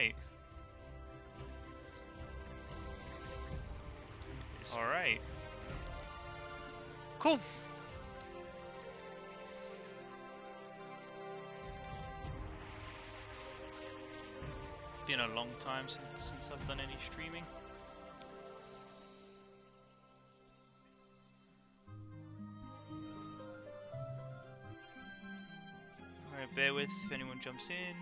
Alright. Alright. Cool. Been a long time since I've done any streaming. Alright, bear with if anyone jumps in.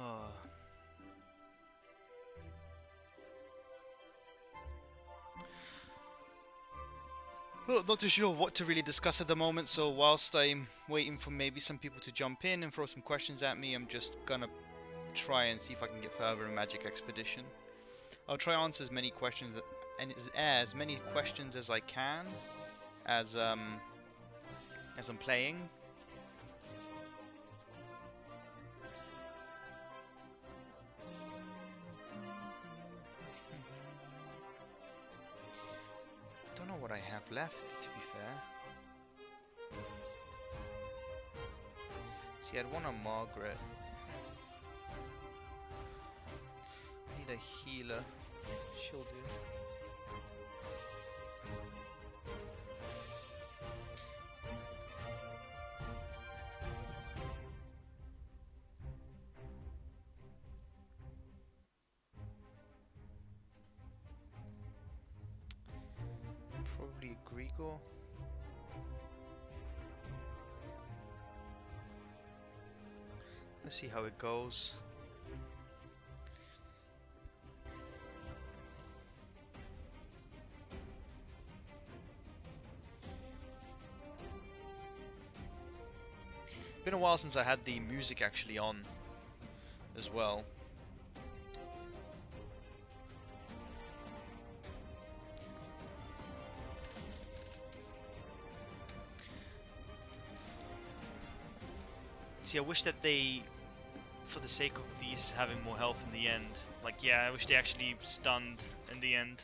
Oh. Well, not too sure what to really discuss at the moment, so whilst I'm waiting for maybe some people to jump in and throw some questions at me, I'm just gonna try and see if I can get further in Magic Expedition. I'll try to answer as many questions as I can as I'm playing. Don't know what I have left, to be fair. See, I had one on Margaret. Need a healer. She'll do. Probably Grigor. Let's see how it goes. Been a while since I had the music actually on as well. See, I wish that they, for the sake of these having more health in the end, like, yeah, I wish they actually stunned in the end.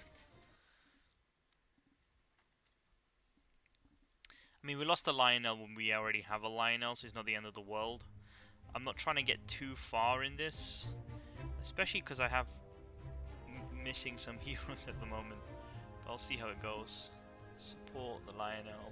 I mean, we lost a Lionel when we already have a Lionel, so it's not the end of the world. I'm not trying to get too far in this, especially because I have missing some heroes at the moment. But I'll see how it goes. Support the Lionel.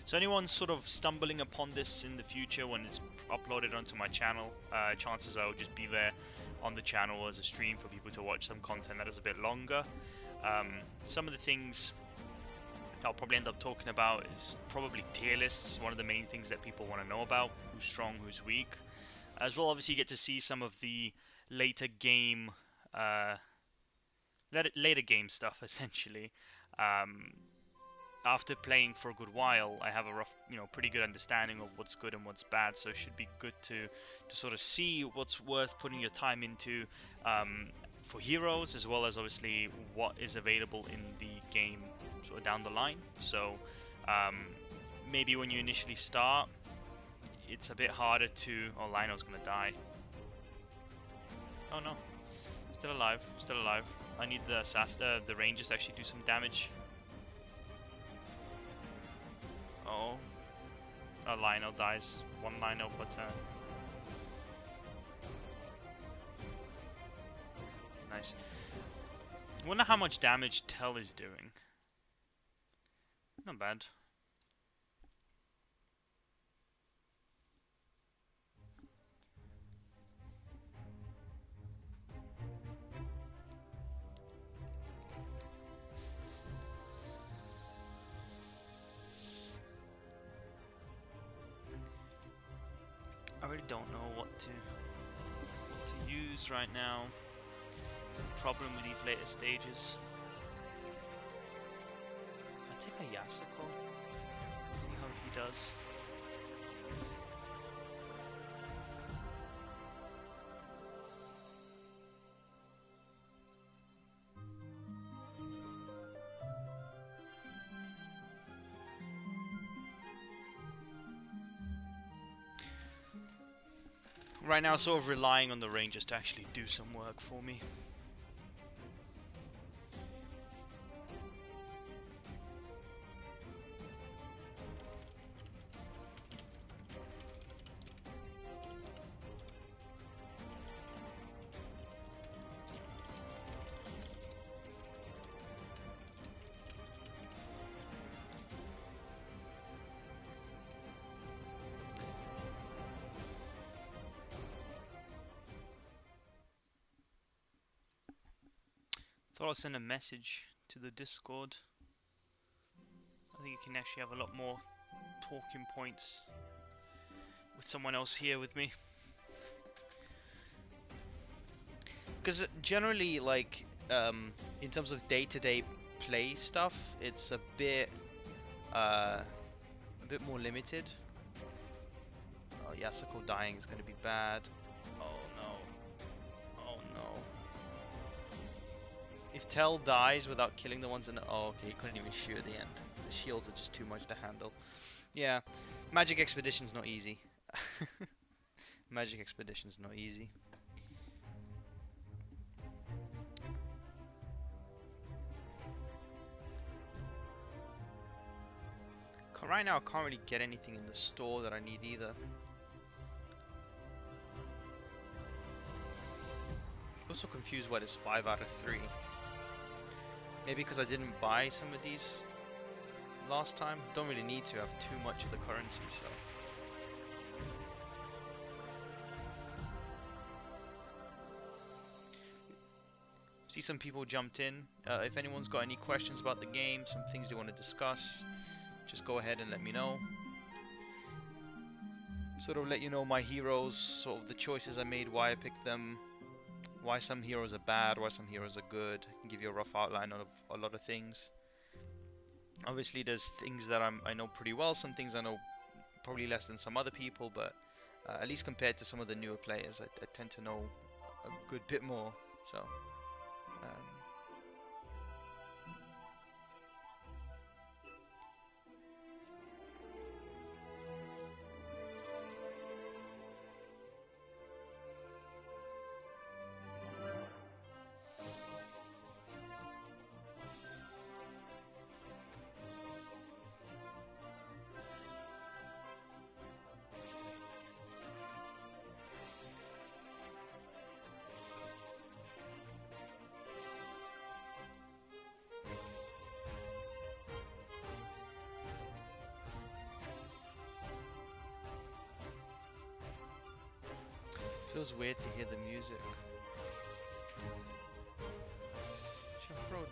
So anyone sort of stumbling upon this in the future when it's uploaded onto my channel, chances are I'll just be there on the channel as a stream for people to watch some content that is a bit longer. Some of the things I'll probably end up talking about is probably tier lists, one of the main things that people want to know about, who's strong, who's weak. As well, obviously you get to see some of the later game stuff, essentially. After playing for a good while, I have a rough, pretty good understanding of what's good and what's bad, so it should be good to sort of see what's worth putting your time into for heroes, as well as obviously what is available in the game sort of down the line. So maybe when you initially start, it's a bit harder to... Oh, Lionel's gonna die. Oh no, still alive, still alive. I need the Rangers to actually do some damage. Oh, a Lionel dies. One Lionel per turn. Nice. I wonder how much damage Tell is doing. Not bad. I really don't know what to use right now. It's the problem with these later stages. I take a Yasuko. See how he does. right now sort of relying on the Rangers to actually do some work for me. Thought I'll send a message to the Discord. I think you can actually have a lot more talking points with someone else here with me. Because generally, like, in terms of day-to-day play stuff, it's a bit more limited. Oh, Yasuko dying is going to be bad. Oh no. Oh no. If Tell dies without killing the ones in the... Oh, okay, he couldn't even shoot at the end. The shields are just too much to handle. Yeah, Magic Expedition's not easy. Magic Expedition's not easy. Right now, I can't really get anything in the store that I need either. Also confused why it's 5 out of 3. Maybe because I didn't buy some of these last time. Don't really need to have too much of the currency, so. See some people jumped in. If anyone's got any questions about the game, some things they want to discuss, just go ahead and let me know. Sort of let you know my heroes, sort of the choices I made, why I picked them, why some heroes are bad, why some heroes are good. I can give you a rough outline of a lot of things. Obviously there's things that I know pretty well, some things I know probably less than some other people, but at least compared to some of the newer players, I tend to know a good bit more. So. Feels weird to hear the music. Shafrod.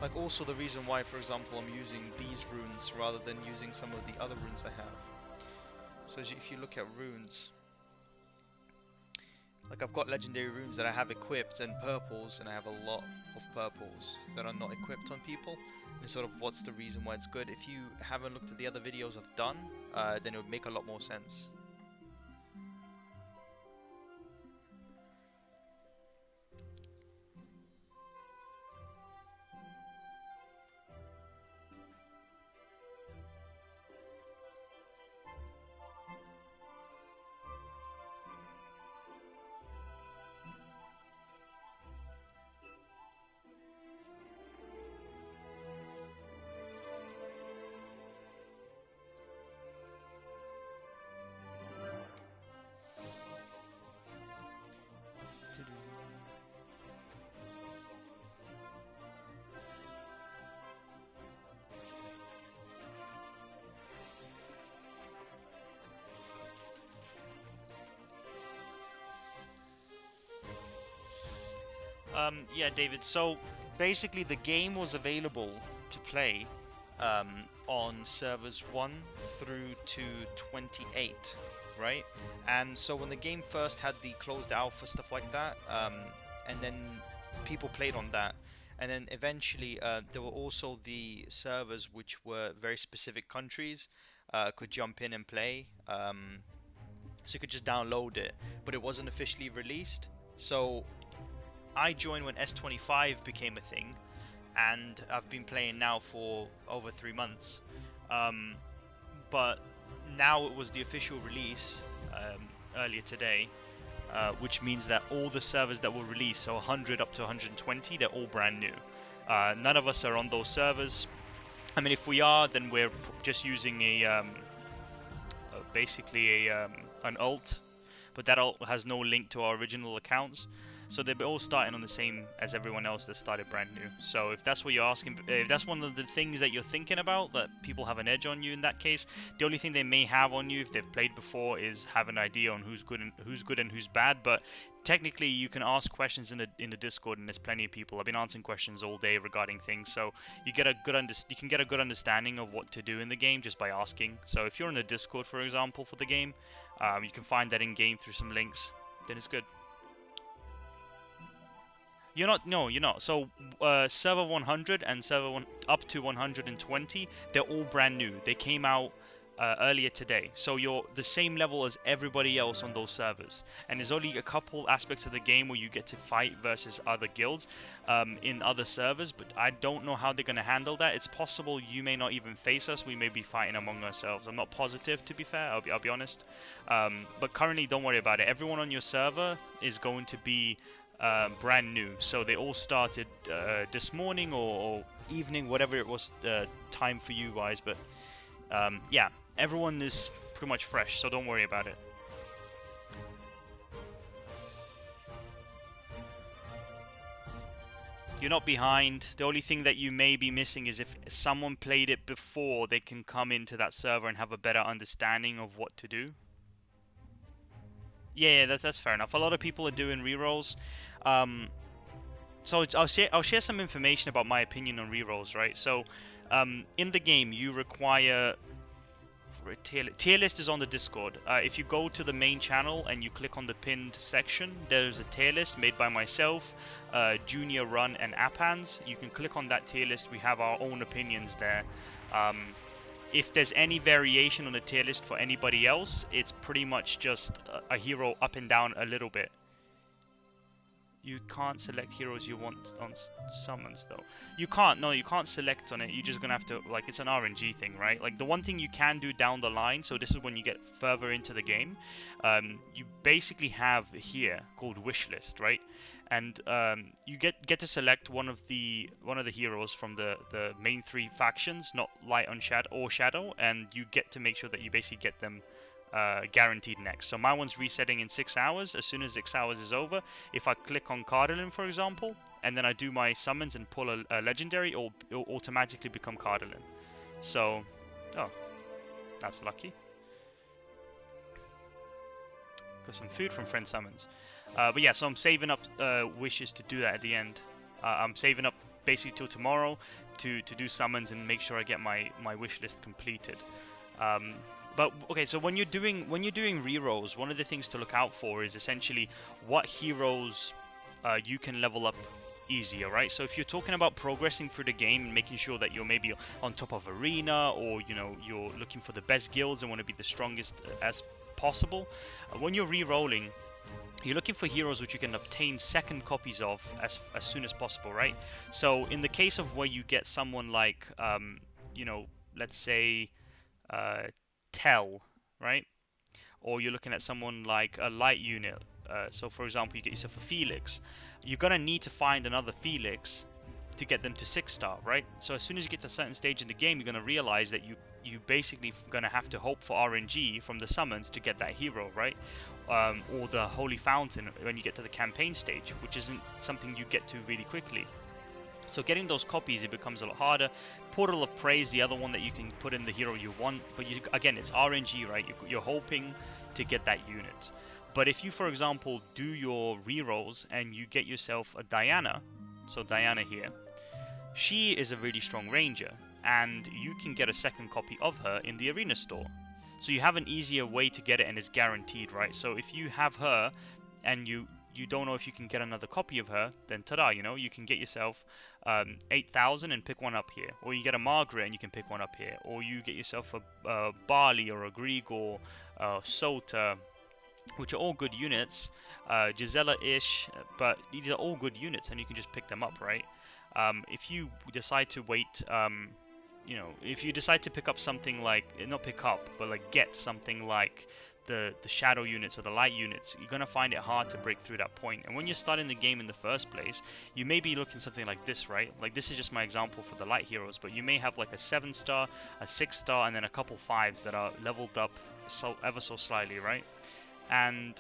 Like also the reason why, for example, I'm using these runes rather than using some of the other runes I have. So if you look at runes, like I've got legendary runes that I have equipped and purples, and I have a lot of purples that are not equipped on people. And sort of what's the reason why it's good. If you haven't looked at the other videos I've done, then it would make a lot more sense. Yeah, David, so basically the game was available to play on servers 1 through to 28, right? And so when the game first had the closed alpha, stuff like that, and then people played on that, and then eventually there were also the servers which were very specific countries could jump in and play, so you could just download it, but it wasn't officially released. So I joined when S25 became a thing, and I've been playing now for over 3 months. But now it was the official release earlier today, which means that all the servers that were released, so 100 up to 120, they're all brand new. None of us are on those servers. I mean, if we are, then we're just using basically an alt, but that alt has no link to our original accounts. So they're all starting on the same as everyone else that started brand new. So if that's what you're asking, if that's one of the things that you're thinking about, that people have an edge on you in that case, the only thing they may have on you if they've played before is have an idea on who's good and who's bad. But technically, you can ask questions in the Discord, and there's plenty of people. I've been answering questions all day regarding things, so you can get a good understanding of what to do in the game just by asking. So if you're in the Discord, for example, for the game, you can find that in game through some links. Then it's good. You're not. No, you're not. So server 100 and server up to 120, they're all brand new. They came out earlier today. So you're the same level as everybody else on those servers. And there's only a couple aspects of the game where you get to fight versus other guilds in other servers. But I don't know how they're going to handle that. It's possible you may not even face us. We may be fighting among ourselves. I'm not positive, to be fair. I'll be honest. But currently, don't worry about it. Everyone on your server is going to be brand new, so they all started this morning or evening, whatever it was time for you guys, but yeah, everyone is pretty much fresh, so don't worry about it. You're not behind. The only thing that you may be missing is if someone played it before, they can come into that server and have a better understanding of what to do. Yeah, that's fair enough. A lot of people are doing rerolls. So I'll share some information about my opinion on rerolls, right? So in the game, you require tier list is on the Discord. If you go to the main channel and you click on the pinned section, there's a tier list made by myself, Junior, Run, and Appans. You can click on that tier list. We have our own opinions there. If there's any variation on the tier list for anybody else, it's pretty much just a hero up and down a little bit. You can't select heroes you want on summons, though. You can't select on it. You're just gonna have to, like, it's an RNG thing, right? Like, the one thing you can do down the line, so this is when you get further into the game, you basically have here called Wishlist, right? And you get to select one of the heroes from the main 3 factions, not Light on Shadow, and you get to make sure that you basically get them guaranteed next. So my one's resetting in 6 hours. As soon as 6 hours is over, if I click on Cardinal, for example, and then I do my summons and pull a legendary, it'll automatically become Cardinal. So, oh, that's lucky. Got some food from friend summons. But yeah, so I'm saving up wishes to do that at the end. I'm saving up basically till tomorrow to do summons and make sure I get my wish list completed. But okay, so when you're doing rerolls, one of the things to look out for is essentially what heroes you can level up easier, right? So if you're talking about progressing through the game and making sure that you're maybe on top of arena, or you're looking for the best guilds and want to be the strongest as possible, when you're rerolling, you're looking for heroes which you can obtain second copies of as soon as possible, right? So in the case of where you get someone like, let's say Tell, right? Or you're looking at someone like a light unit. So for example, you get yourself a Felix. You're going to need to find another Felix to get them to 6-star, right? So as soon as you get to a certain stage in the game, you're going to realize that you basically going to have to hope for RNG from the summons to get that hero, right? Or the Holy Fountain when you get to the campaign stage, which isn't something you get to really quickly. So getting those copies, it becomes a lot harder. Portal of Praise, the other one that you can put in the hero you want, but again, it's RNG, right? You're hoping to get that unit. But if you, for example, do your rerolls and you get yourself a Diana, so Diana here, she is a really strong ranger, and you can get a second copy of her in the arena store. So you have an easier way to get it, and it's guaranteed, right? So if you have her and you don't know if you can get another copy of her, then ta-da, you know, you can get yourself 8,000 and pick one up here. Or you get a Margaret and you can pick one up here. Or you get yourself a Barley or a Grigor, Sota, which are all good units. Gisela-ish, but these are all good units and you can just pick them up, right? If you decide to wait, you know, if you decide to pick up something like, not pick up, but like get something like the shadow units or the light units, you're going to find it hard to break through that point. And when you're starting the game in the first place, you may be looking something like this, right? Like this is just my example for the light heroes, but you may have like a 7-star, a 6-star, and then a couple 5s that are leveled up ever so slightly, right? And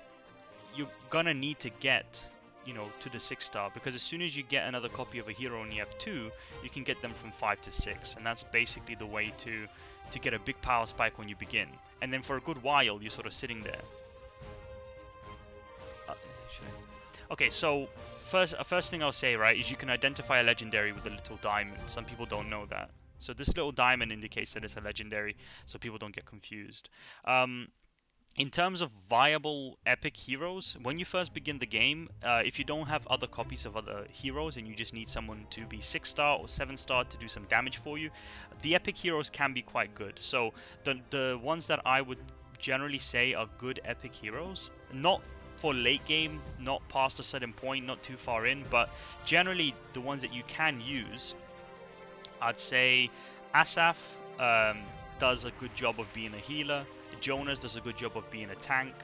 you're going to need to get, you know, to the 6-star, because as soon as you get another copy of a hero and you have 2, you can get them from 5 to 6, and that's basically the way to get a big power spike when you begin. And then for a good while you're sort of sitting there. Okay, so first thing I'll say, right, is you can identify a legendary with a little diamond. Some people don't know that. So this little diamond indicates that it's a legendary, so people don't get confused. In terms of viable epic heroes, when you first begin the game, if you don't have other copies of other heroes and you just need someone to be 6-star or 7-star to do some damage for you, the epic heroes can be quite good. So the ones that I would generally say are good epic heroes, not for late game, not past a certain point, not too far in, but generally the ones that you can use, I'd say Asaf does a good job of being a healer. Jonas does a good job of being a tank.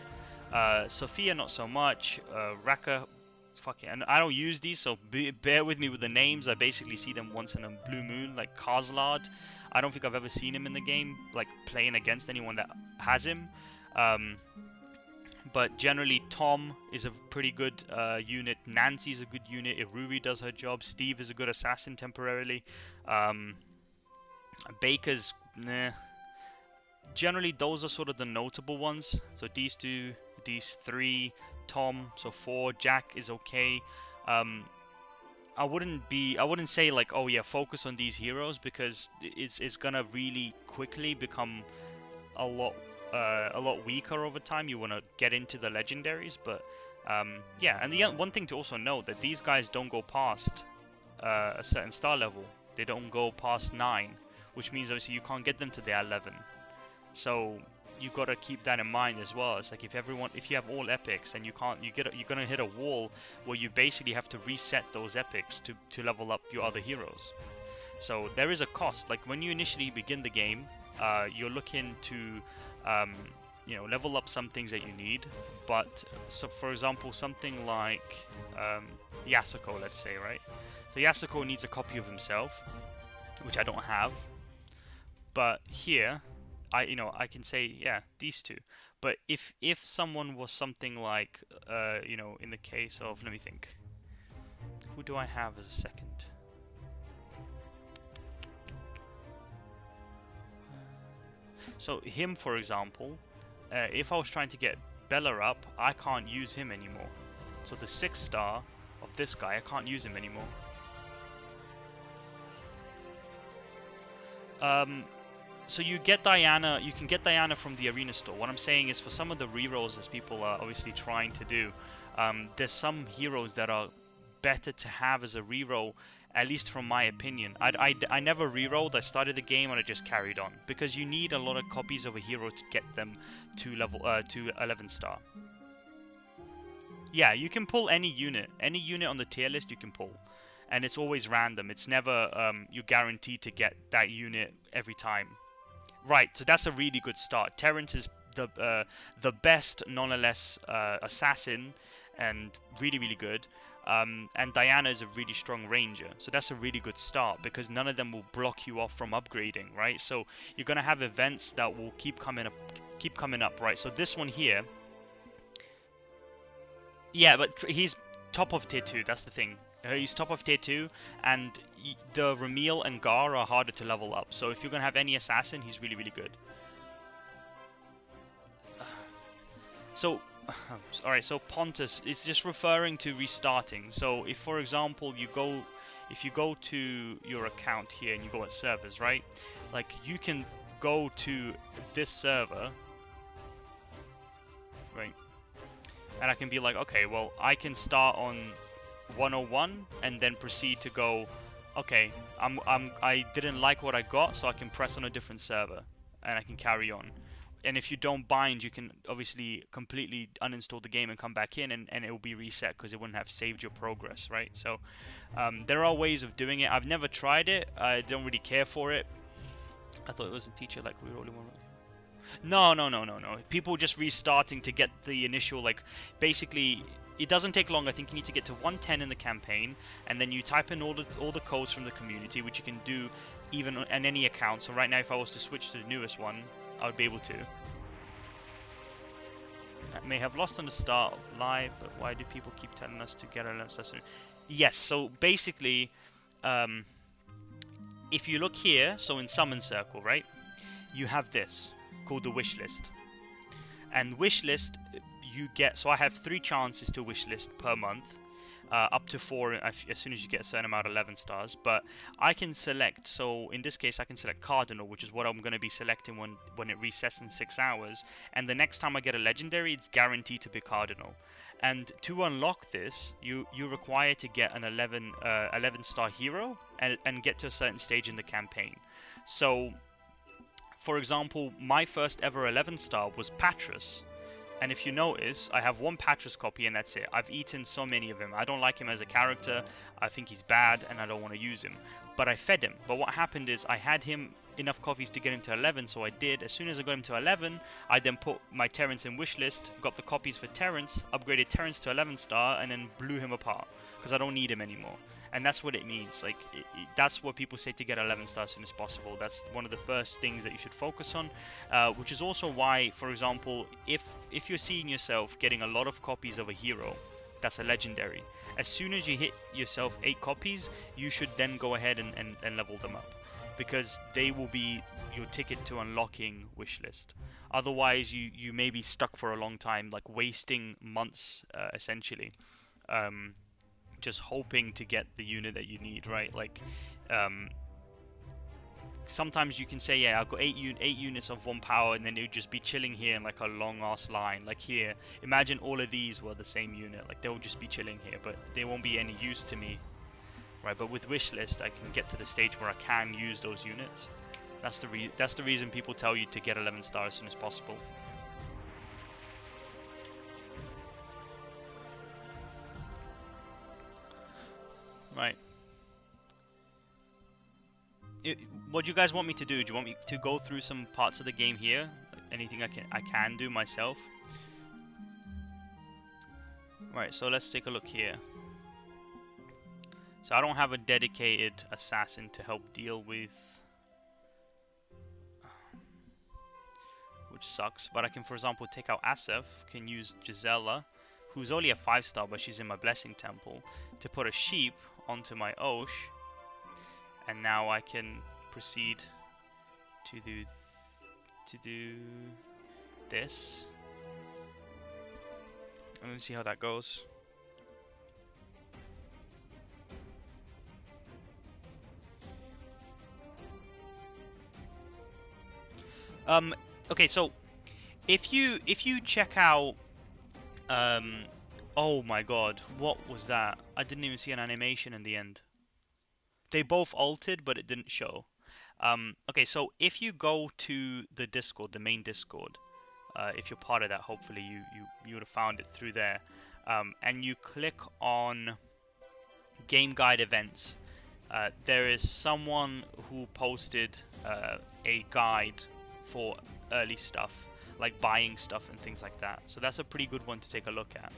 Sophia not so much. Raka, fuck it. And I don't use these, so bear with me with the names. I basically see them once in a blue moon, like Karzlard. I don't think I've ever seen him in the game, like playing against anyone that has him. But generally, Tom is a pretty good unit. Nancy's a good unit. Iruri does her job. Steve is a good assassin temporarily. Baker's, nah. Generally, those are sort of the notable ones. So these 2, these 3, Tom, so 4. Jack is okay. I wouldn't say like, oh yeah, focus on these heroes, because it's gonna really quickly become a lot weaker over time. You want to get into the legendaries, but yeah. And the one thing to also note, that these guys don't go past a certain star level. They don't go past 9, which means obviously you can't get them to their 11. So you've got to keep that in mind as well. It's like if you have all epics, and you're gonna hit a wall where you basically have to reset those epics to level up your other heroes. So there is a cost. Like when you initially begin the game, you're looking to you know, level up some things that you need. But so for example, something like Yasuko, let's say, right? So Yasuko needs a copy of himself, which I don't have. But here, I can say, yeah, these 2. But if someone was something like, you know, in the case of, let me think, who do I have as a second? So him, for example, if I was trying to get Bella up, I can't use him anymore. So the 6-star of this guy, I can't use him anymore. So you can get Diana from the arena store. What I'm saying is, for some of the rerolls, as people are obviously trying to do, there's some heroes that are better to have as a reroll, at least from my opinion. I never rerolled. I started the game and I just carried on, because you need a lot of copies of a hero to get them to level to 11-star. Yeah, you can pull any unit on the tier list you can pull, and it's always random. It's never you're guaranteed to get that unit every time. Right, so that's a really good start. Terrence is the best, nonetheless, assassin, and really, really good. And Diana is a really strong ranger, so that's a really good start, because none of them will block you off from upgrading, right? So you're gonna have events that will keep coming up, right? So this one here, yeah, but he's top of tier 2. That's the thing. He's top of tier 2, and the Ramil and Gar are harder to level up. So if you're going to have any assassin, he's really, really good. So, alright, so Pontus, it's just referring to restarting. So if, for example, you go if you go to your account here and you go at servers, right? Like, you can go to this server, right? And I can be like, okay, well, I can start on 101 and then proceed to go, okay, I didn't like what I got, so I can press on a different server and I can carry on. And if you don't bind, you can obviously completely uninstall the game and come back in, and it will be reset because it wouldn't have saved your progress, right? So there are ways of doing it. I've never tried it. I don't really care for it. I thought it was a feature like Rerolling. No. People just restarting to get the initial, like, basically, it doesn't take long. I think you need to get to 110 in the campaign, and then you type in all the codes from the community, which you can do even on any account. So right now, if I was to switch to the newest one, I would be able to. I may have lost on the start of live, but why do people keep telling us to get a lesson? Yes, so basically, if you look here, so in Summon Circle, right, you have this called the Wishlist. And Wishlist, you get, so I have 3 chances to wishlist per month, up to 4 as soon as you get a certain amount of 11 stars. But I can select, so in this case I can select Cardinal, which is what I'm going to be selecting when it resets in 6 hours. And the next time I get a legendary, it's guaranteed to be Cardinal. And to unlock this, you require to get an 11 star hero and get to a certain stage in the campaign. So, for example, my first ever 11 star was Patras. And if you notice, I have 1 Patras copy and that's it. I've eaten so many of him. I don't like him as a character. I think he's bad and I don't want to use him. But I fed him. But what happened is I had him enough copies to get him to 11, so I did. As soon as I got him to 11, I then put my Terrence in wishlist, got the copies for Terrence, upgraded Terrence to 11 star, and then blew him apart. Because I don't need him anymore. And that's what it means. Like, that's what people say to get 11 stars as soon as possible. That's one of the first things that you should focus on. Which is also why, for example, if you're seeing yourself getting a lot of copies of a hero that's a legendary, as soon as you hit yourself 8 copies, you should then go ahead and level them up. Because they will be your ticket to unlocking Wishlist. Otherwise, you may be stuck for a long time, like wasting months, essentially. Just hoping to get the unit that you need, right? Like, sometimes you can say, yeah, I've got 8 units of 1 power, and then it would just be chilling here in like a long ass line. Like here, imagine all of these were the same unit. Like, they'll just be chilling here, but they won't be any use to me, right? But with Wishlist, I can get to the stage where I can use those units. That's the reason people tell you to get 11 stars as soon as possible. Right. What do you guys want me to do? Do you want me to go through some parts of the game here? Anything I can do myself? Right, so let's take a look here. So I don't have a dedicated assassin to help deal with, which sucks. But I can, for example, take out Asif, can use Gisela, who's only a 5 star, but she's in my Blessing Temple, to put a sheep onto my Osh, and now I can proceed to do this. And let's see how that goes. Okay, so if you check out, oh my god, what was that? I didn't even see an animation in the end. They both altered, but it didn't show. Okay, so if you go to the Discord, the main Discord, if you're part of that, hopefully you would have found it through there, and you click on Game Guide Events, there is someone who posted a guide for early stuff, like buying stuff and things like that. So that's a pretty good one to take a look at.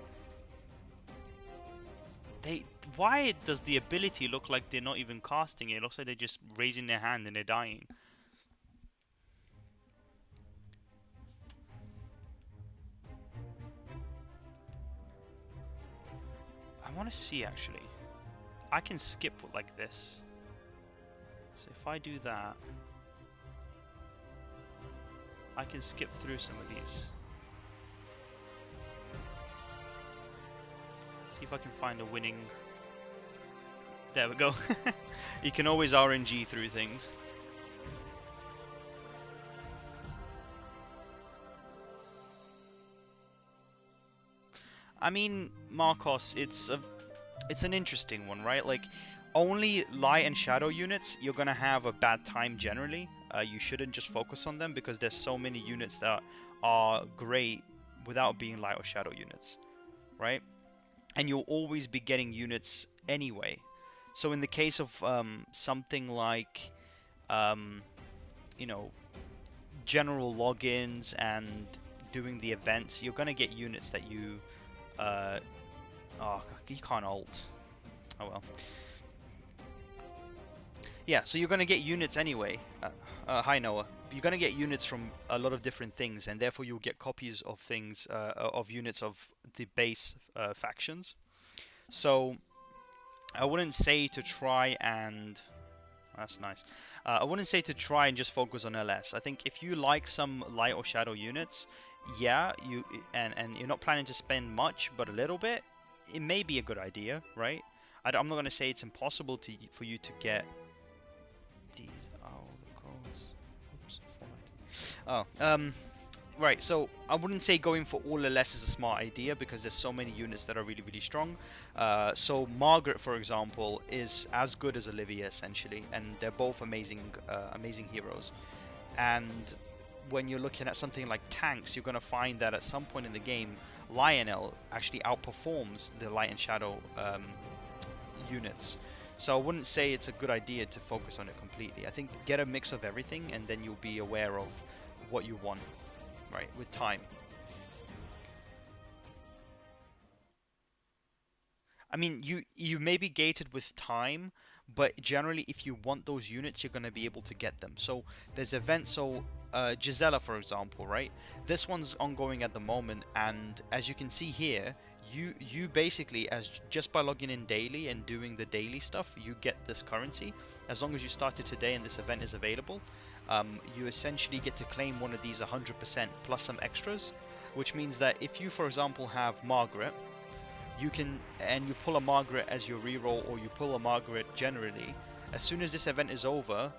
Why does the ability look like they're not even casting it? It looks like they're just raising their hand and they're dying. I want to see, actually. I can skip like this. So if I do that, I can skip through some of these. See if I can find a winning There we go. You can always RNG through things. I mean, Marcos, it's an interesting one, right? Like, only light and shadow units, you're gonna have a bad time generally. You shouldn't just focus on them because there's so many units that are great without being light or shadow units, right? And you'll always be getting units anyway. So in the case of something like, you know, general logins and doing the events, you're gonna get units that you, oh, you can't alt. Oh well. Yeah, so you're gonna get units anyway. Hi Noah. You're gonna get units from a lot of different things, and therefore you'll get copies of things, of units of the base factions. So I wouldn't say to try and... That's nice. I wouldn't say to try and just focus on LS. I think if you like some light or shadow units, yeah, and you're not planning to spend much, but a little bit, it may be a good idea, right? I'm not going to say it's impossible for you to get these. Oh, the calls. Oops, format. Oh, right, so I wouldn't say going for all LS is a smart idea because there's so many units that are really, really strong. So Margaret, for example, is as good as Olivia essentially, and they're both amazing, amazing heroes. And when you're looking at something like tanks, you're going to find that at some point in the game, Lionel actually outperforms the light and shadow units. So I wouldn't say it's a good idea to focus on it completely. I think get a mix of everything, and then you'll be aware of what you want. Right, with time. I mean, you may be gated with time, but generally, if you want those units, you're gonna be able to get them. So there's events. So Gisela, for example, right? This one's ongoing at the moment, and as you can see here, you basically, as just by logging in daily and doing the daily stuff, you get this currency. As long as you started today and this event is available, you essentially get to claim one of these 100% plus some extras, which means that if you, for example, have Margaret, you can, and you pull a Margaret as your reroll, or you pull a Margaret generally, as soon as this event is over,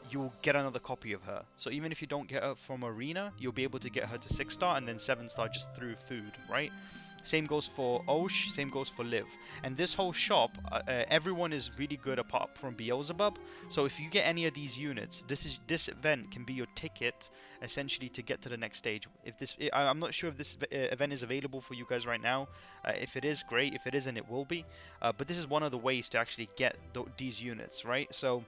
you'll get another copy of her. So even if you don't get her from Arena, you'll be able to get her to 6-star and then 7-star just through food, right? Same goes for Osh, same goes for Liv. And this whole shop, everyone is really good apart from Beelzebub. So if you get any of these units, this event can be your ticket, essentially, to get to the next stage. I'm not sure if this event is available for you guys right now. If it is, great. If it isn't, it will be. But this is one of the ways to actually get these units, right? So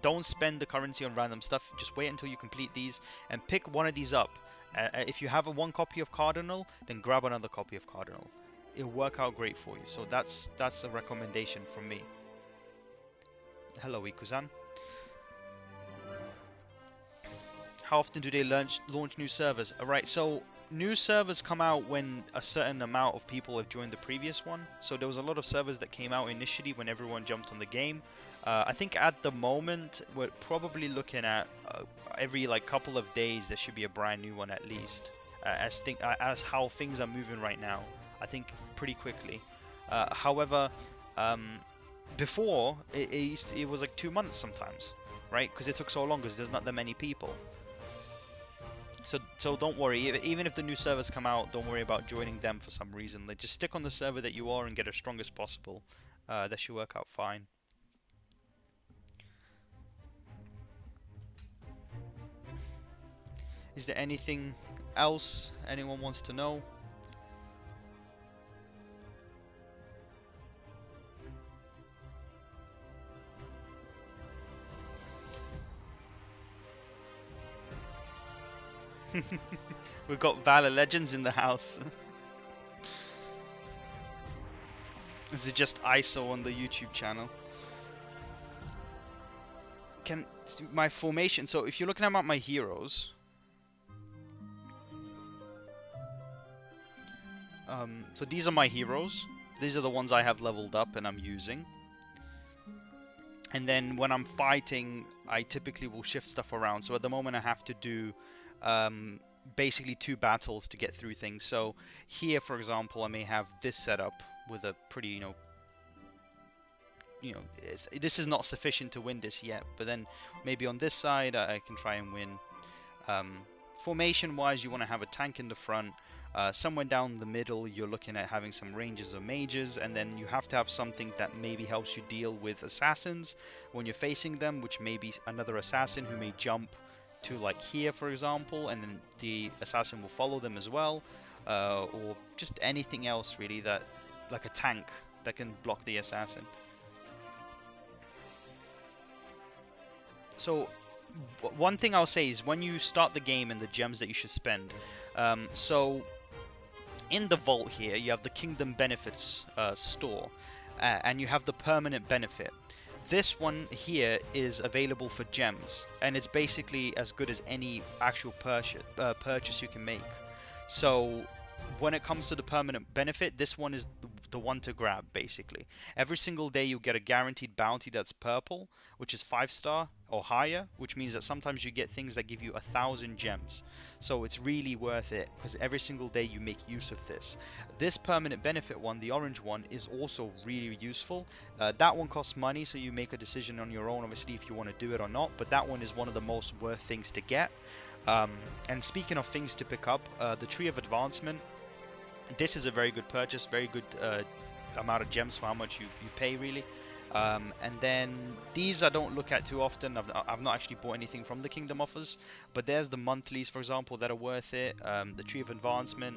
don't spend the currency on random stuff. Just wait until you complete these and pick one of these up. If you have one copy of Cardinal, then grab another copy of Cardinal. It'll work out great for you. So that's a recommendation from me. Hello, Ikuzan. How often do they launch new servers? Alright, so new servers come out when a certain amount of people have joined the previous one. So there was a lot of servers that came out initially when everyone jumped on the game. I think at the moment we're probably looking at every couple of days there should be a brand new one at least. As how things are moving right now, I think pretty quickly. However, before it was like 2 months sometimes, right? Because it took so long because there's not that many people. So don't worry, even if the new servers come out, don't worry about joining them for some reason. Just stick on the server that you are and get as strong as possible. That should work out fine. Is there anything else anyone wants to know? We've got Valor Legends in the house. This is just ISO on the YouTube channel. My formation, so if you're looking at my heroes, so these are my heroes. These are the ones I have leveled up and I'm using. And then when I'm fighting, I typically will shift stuff around. So at the moment I have to do basically 2 battles to get through things. So here, for example, I may have this setup with a pretty, you know, this is not sufficient to win this yet. But then maybe on this side I can try and win. Formation wise, you want to have a tank in the front. Somewhere down the middle you're looking at having some rangers or mages, and then you have to have something that maybe helps you deal with assassins when you're facing them, which may be another assassin who may jump to like here for example, and then the assassin will follow them as well, or just anything else really, that like a tank that can block the assassin. So one thing I'll say is when you start the game and the gems that you should spend, so in the vault here you have the kingdom benefits store, and you have the permanent benefit. This one here is available for gems, and it's basically as good as any actual purchase you can make. So when it comes to the permanent benefit, this one is the one to grab basically. Every single day you get a guaranteed bounty that's purple, which is 5-star or higher, which means that sometimes you get things that give you 1,000 gems. So it's really worth it because every single day you make use of this. This permanent benefit one, the orange one, is also really useful. That one costs money, so you make a decision on your own obviously if you want to do it or not, but that one is one of the most worth things to get. And speaking of things to pick up, the Tree of Advancement, this is a very good purchase, very good amount of gems for how much you pay really. And then these I don't look at too often. I've not actually bought anything from the Kingdom offers, but there's the monthlies for example that are worth it, the Tree of Advancement,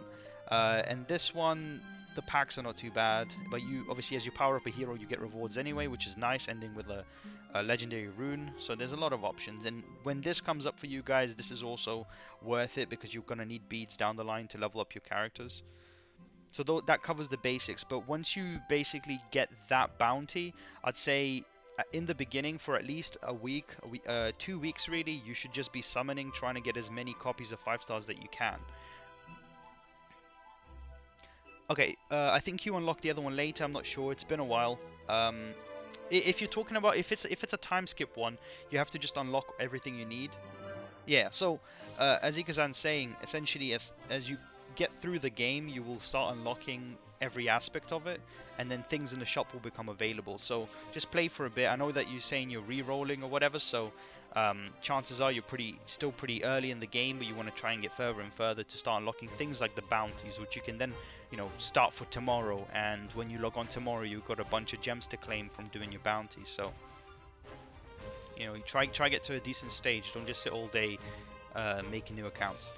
and this one, the packs are not too bad, but you obviously as you power up a hero you get rewards anyway, which is nice, ending with a legendary rune. So there's a lot of options, and when this comes up for you guys, this is also worth it because you're gonna need beads down the line to level up your characters. So that covers the basics, but once you basically get that bounty, I'd say in the beginning for at least a week, 2 weeks really, you should just be summoning, trying to get as many copies of 5-stars that you can. Okay, I think you unlock the other one later, I'm not sure, it's been a while. If you're talking about, if it's a time skip one, you have to just unlock everything you need. Yeah, so as Ikazan's saying, essentially as you get through the game, you will start unlocking every aspect of it, and then things in the shop will become available. So just play for a bit. I know that you're saying you're re-rolling or whatever, so chances are you're still pretty early in the game, but you want to try and get further and further to start unlocking things like the bounties, which you can then, you know, start for tomorrow, and when you log on tomorrow you've got a bunch of gems to claim from doing your bounties. So you know, you try get to a decent stage, don't just sit all day making new accounts.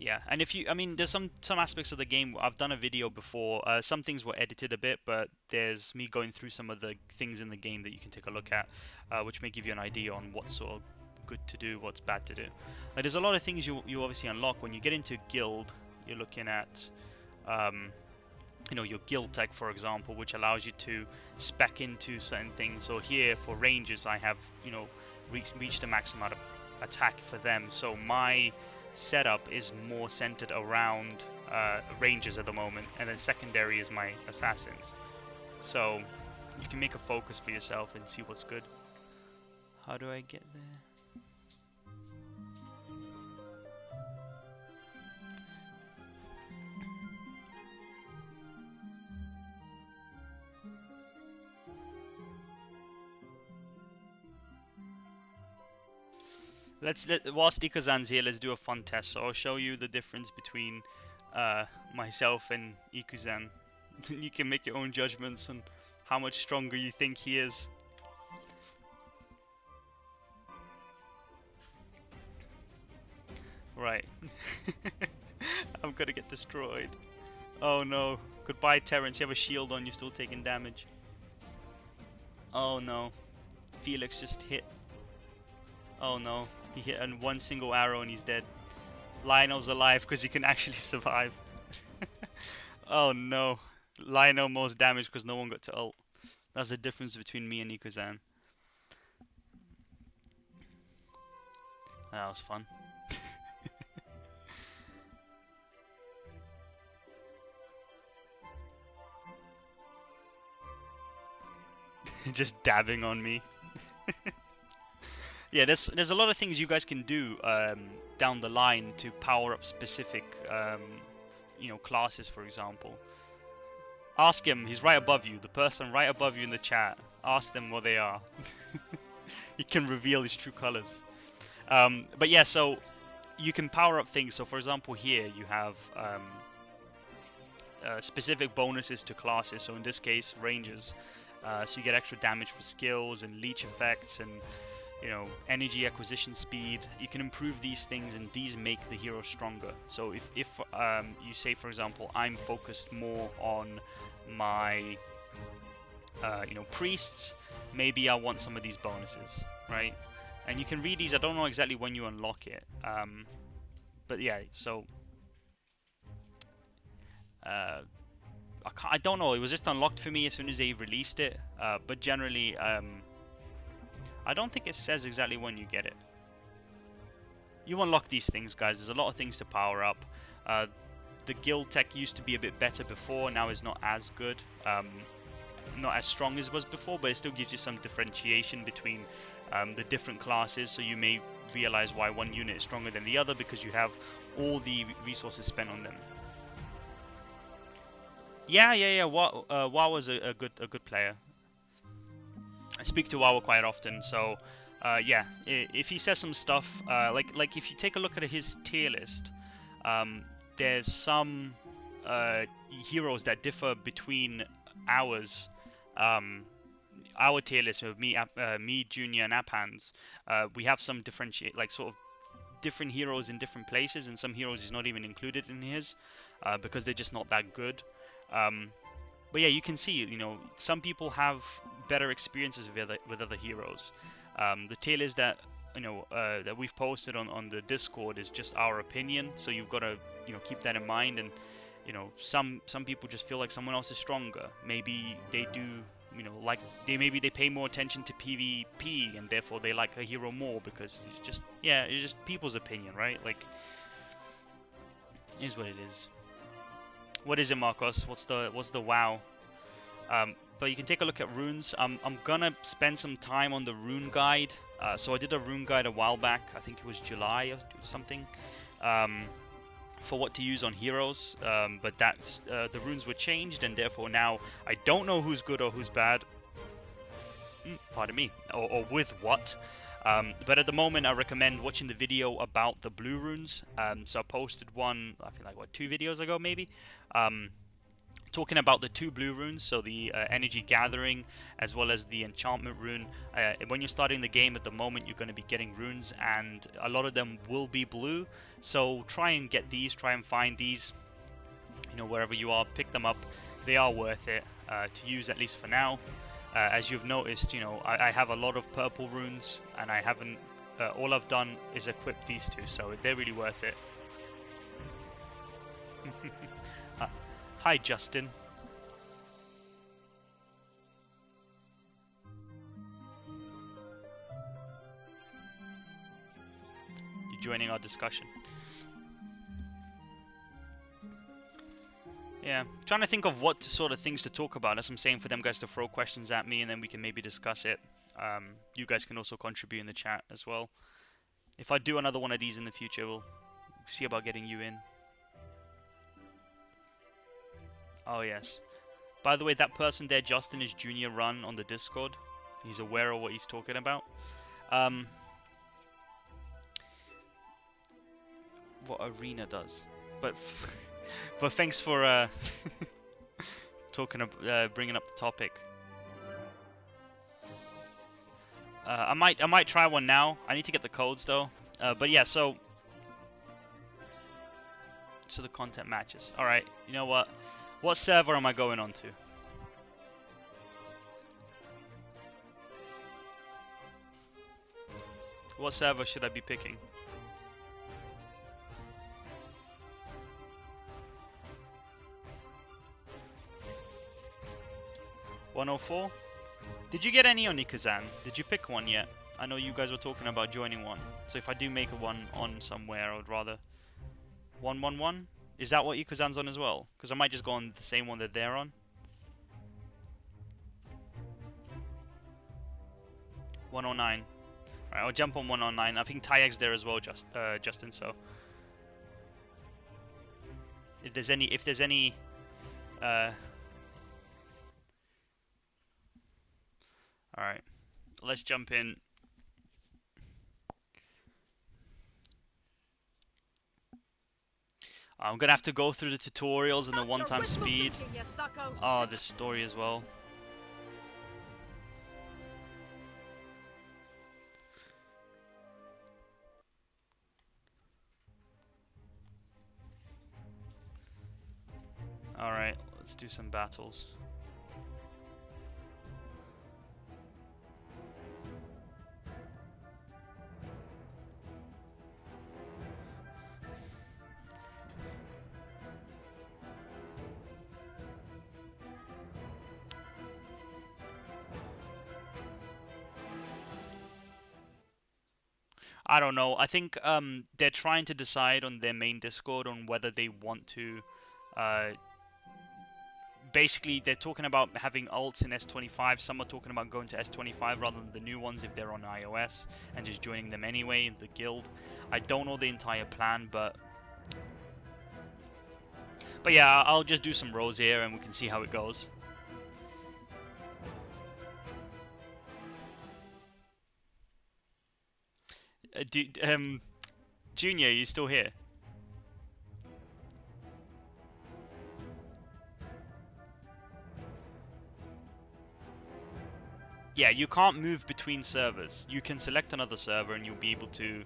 Yeah, and if you, I mean, there's some aspects of the game, I've done a video before, some things were edited a bit, but there's me going through some of the things in the game that you can take a look at, which may give you an idea on what's sort of good to do, what's bad to do. Like, there's a lot of things you obviously unlock. When you get into guild, you're looking at, you know, your guild tech, for example, which allows you to spec into certain things. So here, for rangers, I have, you know, reached the max amount of attack for them, so my setup is more centered around rangers at the moment, and then secondary is my assassins. So you can make a focus for yourself and see what's good. How do I get there? Whilst Ikazan's here, let's do a fun test. So I'll show you the difference between myself and Ikuzan. You can make your own judgments on how much stronger you think he is. Right. I'm gonna get destroyed. Oh no. Goodbye, Terrence. You have a shield on, you're still taking damage. Oh no. Felix just hit. Oh no. He hit on one single arrow and he's dead. Lionel's alive because he can actually survive. Oh no. Lionel most damage because no one got to ult. That's the difference between me and Ikuzan. That was fun. Just dabbing on me. Yeah, there's a lot of things you guys can do down the line to power up specific, you know, classes, for example. Ask him. He's right above you. The person right above you in the chat. Ask them what they are. He can reveal his true colors. But yeah, so you can power up things. So for example, here you have specific bonuses to classes. So in this case, rangers. So you get extra damage for skills and leech effects and, you know, energy acquisition speed. You can improve these things, and these make the hero stronger. So if you say, for example, I'm focused more on my you know, priests, maybe I want some of these bonuses, right? And you can read these. I don't know exactly when you unlock it, but yeah. So I don't know. It was just unlocked for me as soon as they released it. But generally, I don't think it says exactly when you get it. You unlock these things, guys. There's a lot of things to power up. The guild tech used to be a bit better before. Now it's not as good. Not as strong as it was before, but it still gives you some differentiation between the different classes. So you may realize why one unit is stronger than the other because you have all the resources spent on them. Yeah. Wow was a good player. I speak to Wawa quite often, so yeah. If he says some stuff, like if you take a look at his tier list, there's some heroes that differ between ours. Our tier list with me, Junior, and Apans. We have some differentiate, like sort of different heroes in different places, and some heroes is not even included in his because they're just not that good. But yeah, you can see, you know, some people have better experiences with other heroes. The tier list that, you know, that we've posted on the Discord is just our opinion, so you've got to, you know, keep that in mind. And you know, some people just feel like someone else is stronger. Maybe they do, you know, like maybe they pay more attention to PvP and therefore they like a hero more because it's just, yeah, it's just people's opinion, right? Like, it is what it is. What is it, Marcos? What's the WoW? But you can take a look at runes. I'm gonna spend some time on the rune guide. So I did a rune guide a while back. I think it was July or something. For what to use on heroes. But that's the runes were changed, and therefore now I don't know who's good or who's bad. Pardon me. Or with what. But at the moment, I recommend watching the video about the blue runes. So I posted one, I think like, what, 2 videos ago maybe? Talking about the 2 blue runes, so the energy gathering as well as the enchantment rune. When you're starting the game at the moment, you're going to be getting runes, and a lot of them will be blue. So try and get these, try and find these, you know, wherever you are, pick them up. They are worth it to use, at least for now. As you've noticed, you know, I have a lot of purple runes, and I haven't, all I've done is equip these 2, so they're really worth it. Hi, Justin. You're joining our discussion. Yeah, trying to think of what sort of things to talk about. As I'm saying, for them guys to throw questions at me, and then we can maybe discuss it. You guys can also contribute in the chat as well. If I do another one of these in the future, we'll see about getting you in. Oh yes. By the way, that person there, Justin, is Junior Run on the Discord. He's aware of what he's talking about. What Arena does, but thanks for bringing up the topic. I might try one now. I need to get the codes though. But yeah, so the content matches. All right, you know what? What server am I going on to? What server should I be picking? $104? Did you get any on Ikazan? Did you pick one yet? I know you guys were talking about joining one. So if I do make one on somewhere, I would rather... 111? Is that what Ikazan's on as well? Because I might just go on the same one that they're on. 109. Alright, I'll jump on 109. I think Tyag's there as well, Justin, so... If there's any Alright, let's jump in. I'm gonna have to go through the tutorials and the one-time speed. Oh, this story as well. Alright, let's do some battles. I don't know. I think they're trying to decide on their main Discord on whether they want to. Basically, they're talking about having alts in S25. Some are talking about going to S25 rather than the new ones if they're on iOS and just joining them anyway in the guild. I don't know the entire plan, but yeah, I'll just do some rows here and we can see how it goes. Junior, are you still here? Yeah, you can't move between servers. You can select another server and you'll be able to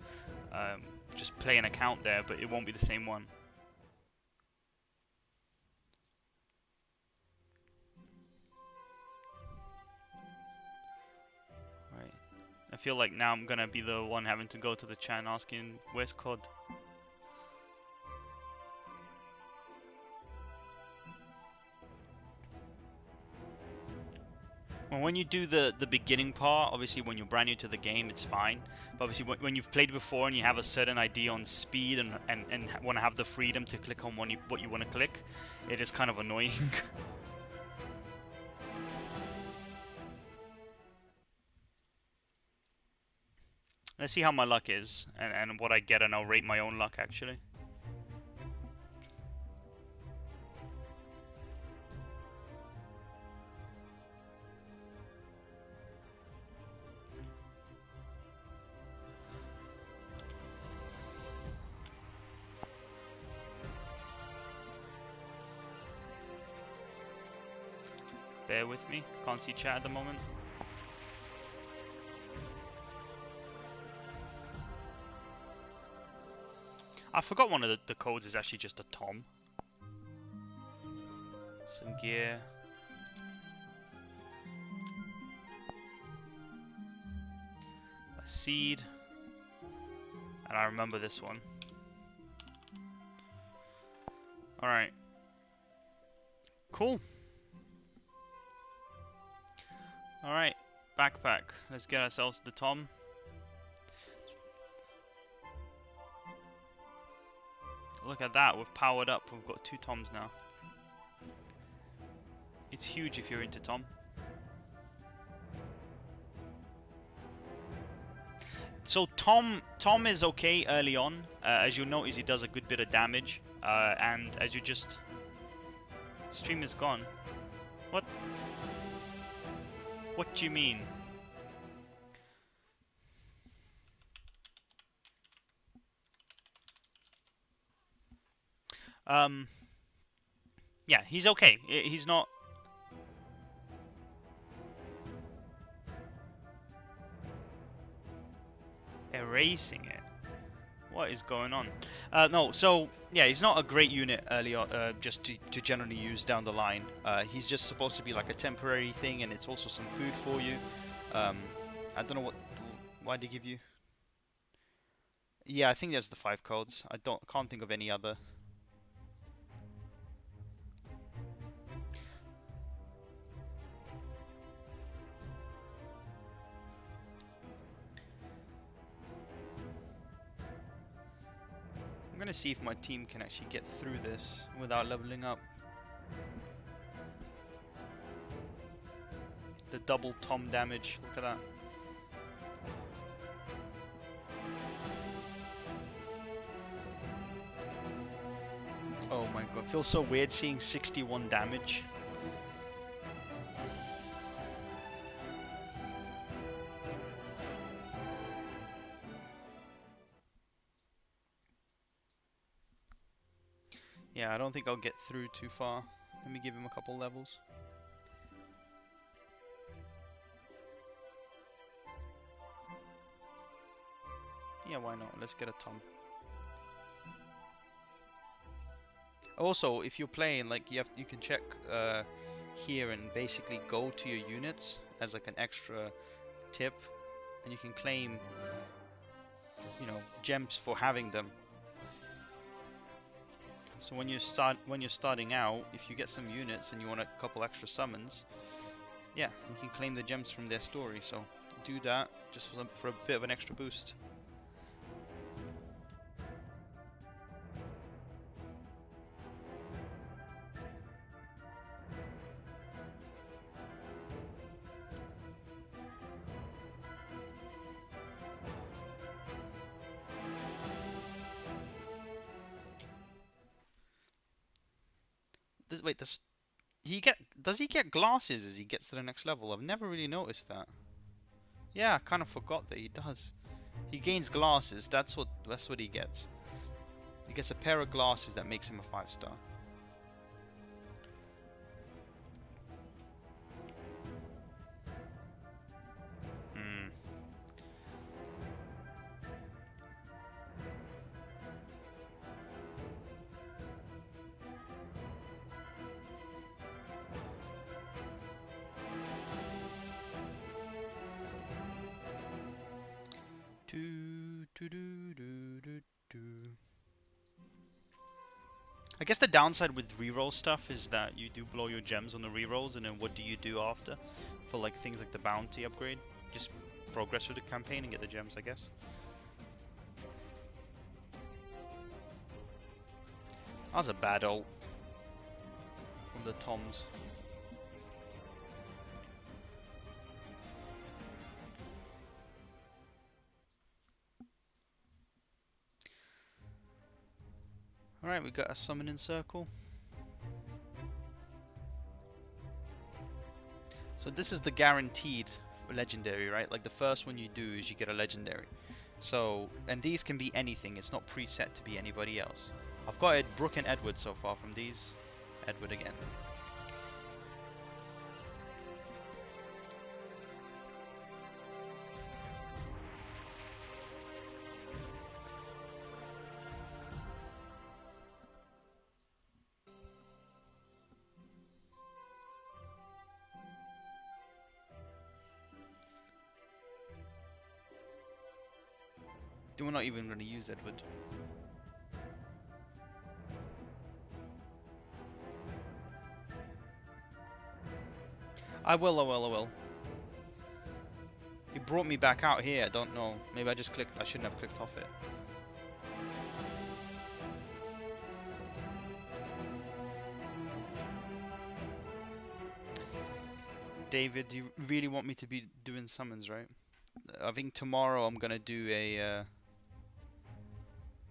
just play an account there, but it won't be the same one. Right. I feel like now I'm gonna be the one having to go to the chat and asking, where's COD? Well, when you do the beginning part, obviously when you're brand new to the game, it's fine. But obviously when you've played before and you have a certain idea on speed and want to have the freedom to click on what you want to click, it is kind of annoying. Let's see how my luck is and what I get, and I'll rate my own luck actually. Bear with me, can't see chat at the moment. I forgot one of the codes is actually just a Tom. Some gear. A seed. And I remember this one. Alright. Cool. Alright, backpack. Let's get ourselves the Tom. Look at that, we've powered up. We've got 2 Toms now. It's huge if you're into Tom. So Tom is okay early on. As you'll notice, he does a good bit of damage. And as you just... Stream is gone. What? What do you mean? Yeah, he's okay. He's not... Erasing it. What is going on? No, so, yeah, he's not a great unit early on, just to generally use down the line. He's just supposed to be like a temporary thing, and it's also some food for you. I don't know why they give you... Yeah, I think that's the 5 codes. Can't think of any other. I'm gonna see if my team can actually get through this without leveling up. The double Tom damage, look at that. Oh my god, feels so weird seeing 61 damage. Yeah, I don't think I'll get through too far. Let me give him a couple levels. Yeah, why not? Let's get a Tom. Also, if you're playing, like you can check here and basically go to your units as like an extra tip, and you can claim, you know, gems for having them. So when you're starting out, if you get some units and you want a couple extra summons, yeah, you can claim the gems from their story. So do that just for a bit of an extra boost. Wait, does he get glasses as he gets to the next level? I've never really noticed that. Yeah, I kind of forgot that he does. He gains glasses. That's what he gets. He gets a pair of glasses that makes him a 5-star. Hmm. I guess the downside with reroll stuff is that you do blow your gems on the rerolls, and then what do you do after? For like things like the bounty upgrade? Just progress through the campaign and get the gems, I guess. That was a bad ult from the Toms. Alright, we got a summoning circle. So this is the guaranteed legendary, right? Like the first one you do is you get a legendary. So, and these can be anything, it's not preset to be anybody else. I've got Brooke and Edward so far from these. Edward again. We're not even going to use Edward. I will. It brought me back out here, I don't know. Maybe I just clicked, I shouldn't have clicked off it. David, you really want me to be doing summons, right? I think tomorrow I'm gonna do a...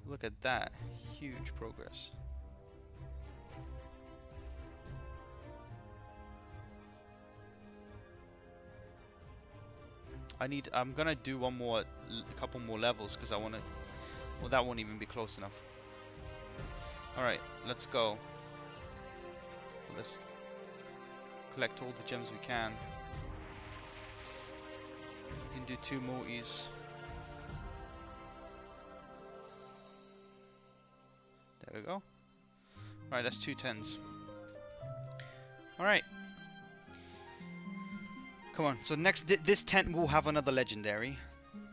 look at that. Huge progress. I'm gonna do a couple more levels because I wanna... Well, that won't even be close enough. Alright, let's go. Let's collect all the gems we can. We can do 2 multis. There we go. Alright, that's 2 10s. Alright. Come on, so next, this tent will have another legendary.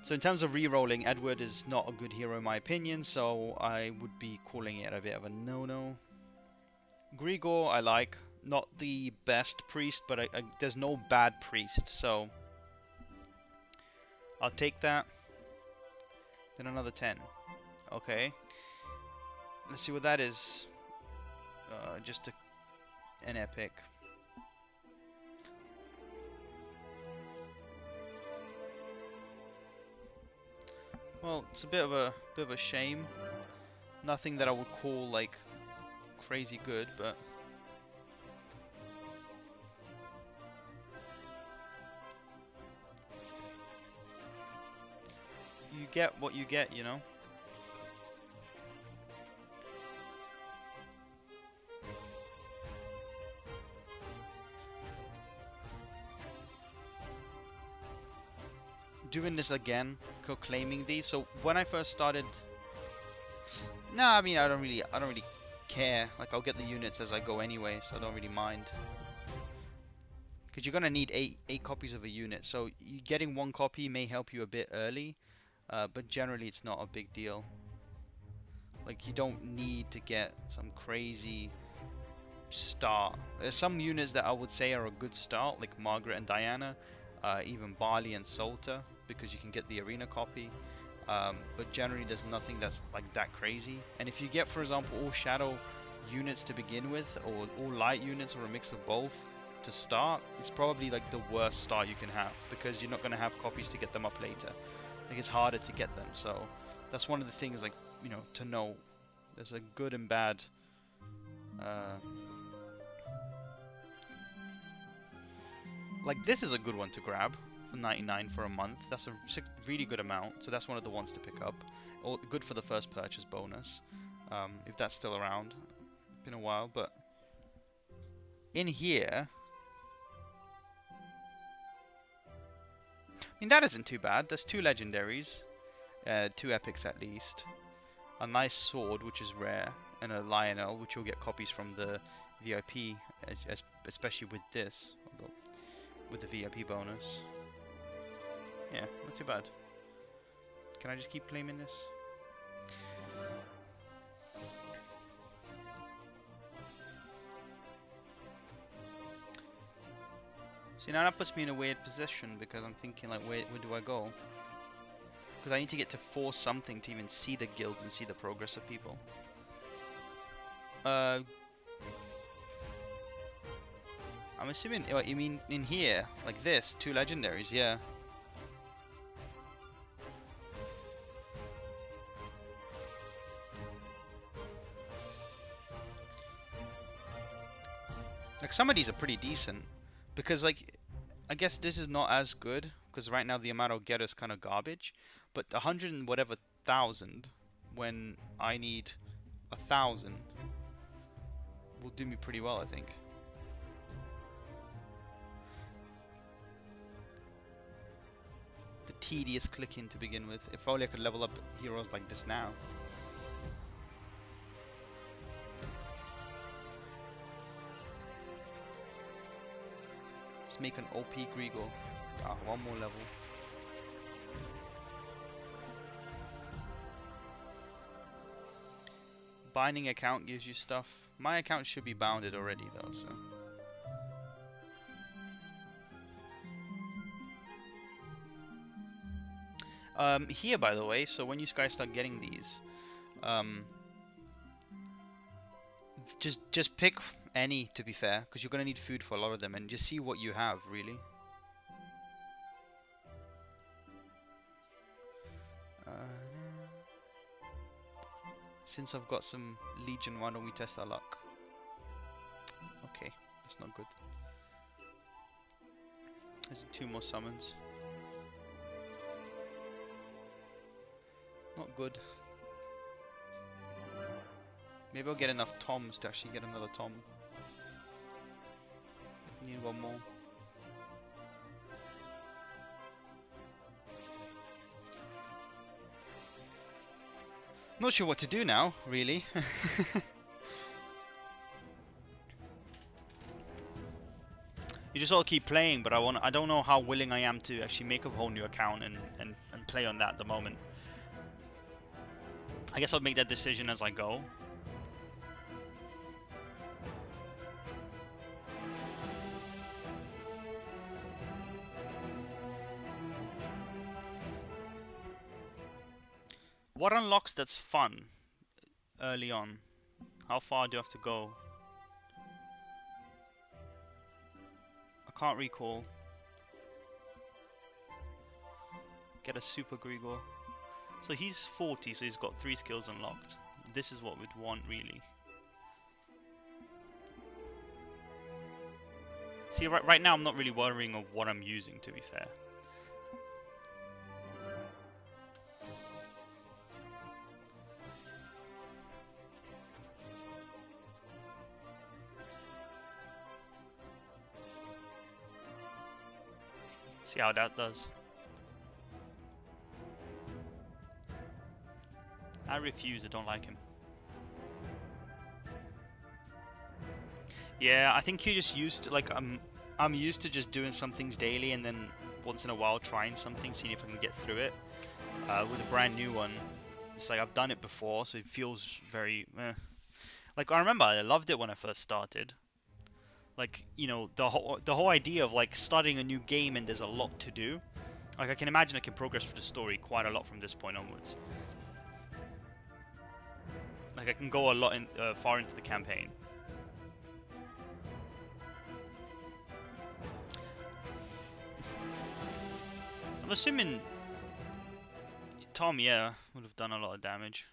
So in terms of re-rolling, Edward is not a good hero in my opinion, so I would be calling it a bit of a no-no. Grigor I like. Not the best priest, but there's no bad priest, so I'll take that. Then another 10. Okay. Let's see what that is. Just an epic. Well, it's a bit of a shame. Nothing that I would call like crazy good, but you get what you get, you know. doing this again, claiming these. So when I first started, nah, I mean I don't really care. Like I'll get the units as I go anyway, so I don't really mind. Because you're gonna need eight copies of a unit, so getting one copy may help you a bit early, but generally it's not a big deal. Like you don't need to get some crazy start. There's some units that I would say are a good start, like Margaret and Diana, even Barley and Salter, because you can get the arena copy. But generally there's nothing that's like that crazy. And if you get, for example, all shadow units to begin with, or all light units, or a mix of both to start, it's probably like the worst start you can have, because you're not going to have copies to get them up later. Like it's harder to get them, so that's one of the things, like, you know, to know. There's a good and bad. Like this is a good one to grab for 99 for a month. That's a really good amount, so that's one of the ones to pick up. Or good for the first purchase bonus, if that's still around. Been a while, but in here, I mean, that isn't too bad. There's 2 legendaries, 2 epics at least, a nice sword, which is rare, and a Lionel, which you'll get copies from the VIP, especially with this, although with the VIP bonus. Yeah, not too bad. Can I just keep claiming this? See, now that puts me in a weird position, because I'm thinking, like, where do I go? Because I need to get to 4 something to even see the guilds and see the progress of people. I'm assuming, you mean in here, like this, 2 legendaries, yeah. Like some of these are pretty decent, because like, I guess this is not as good, because right now the amount I'll get is kind of garbage, but 100 and whatever thousand, when I need 1,000, will do me pretty well, I think. The tedious clicking to begin with. If only I could level up heroes like this now. Let's make an OP Grigor. Ah, 1 more level. Binding account gives you stuff. My account should be bounded already though, so. Here, by the way, so when you guys start getting these, just pick any, to be fair, because you're gonna need food for a lot of them, and just see what you have, really. Since I've got some Legion, why don't we test our luck? Okay, that's not good. There's 2 more summons. Not good. Maybe I'll get enough Toms to actually get another Tom. Need 1 more. Not sure what to do now, really. You just all keep playing, but I don't know how willing I am to actually make a whole new account and play on that at the moment. I guess I'll make that decision as I go. What unlocks that's fun early on? How far do you have to go? I can't recall. Get a Super Grigor. So he's 40, so he's got 3 skills unlocked. This is what we'd want, really. See, right now I'm not really worrying of what I'm using, to be fair. See how that does. I refuse. I don't like him. Yeah, I think you're just used to, like, I'm used to just doing some things daily and then once in a while trying something, seeing if I can get through it. With a brand new one, it's like I've done it before, so it feels very Like, I remember I loved it when I first started. Like, you know, the whole idea of like starting a new game and there's a lot to do. Like, I can imagine I can progress through the story quite a lot from this point onwards. Like, I can go a lot far into the campaign. I'm assuming Tom, yeah, would have done a lot of damage.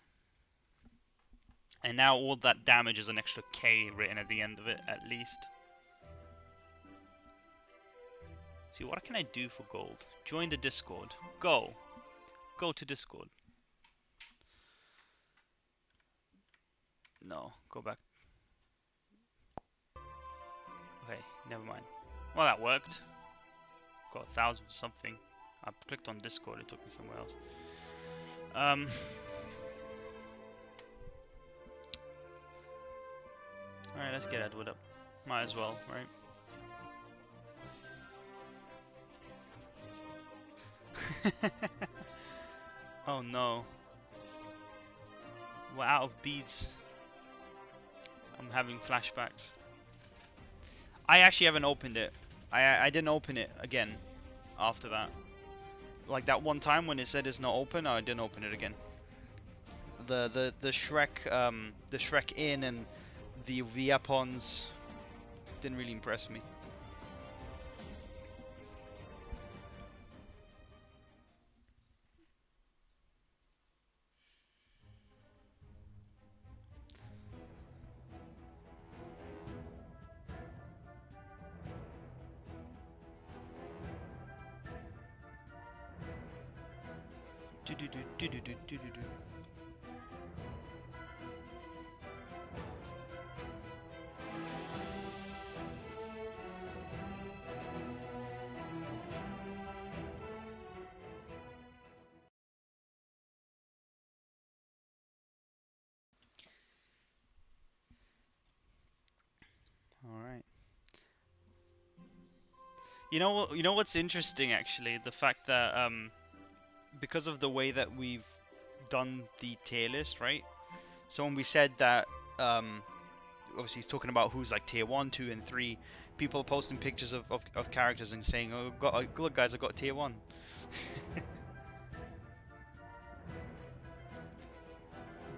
And now all that damage is an extra K written at the end of it, at least. See, what can I do for gold? Join the Discord. Go. Go to Discord. No, go back. Okay, never mind. Well, that worked. Got 1,000 something. I clicked on Discord, it took me somewhere else. Alright, let's get Edward up. Might as well, right? Oh no. We're out of beads. I'm having flashbacks. I actually haven't opened it. I didn't open it again after that. Like that one time when it said it's not open, I didn't open it again. The Shrek Inn and the Viapons didn't really impress me. Alright. You know what's interesting actually? The fact that because of the way that we've done the tier list, right? So when we said that obviously he's talking about who's like tier 1, 2 and 3, people are posting pictures of characters and saying, "Oh, look guys, I got tier 1."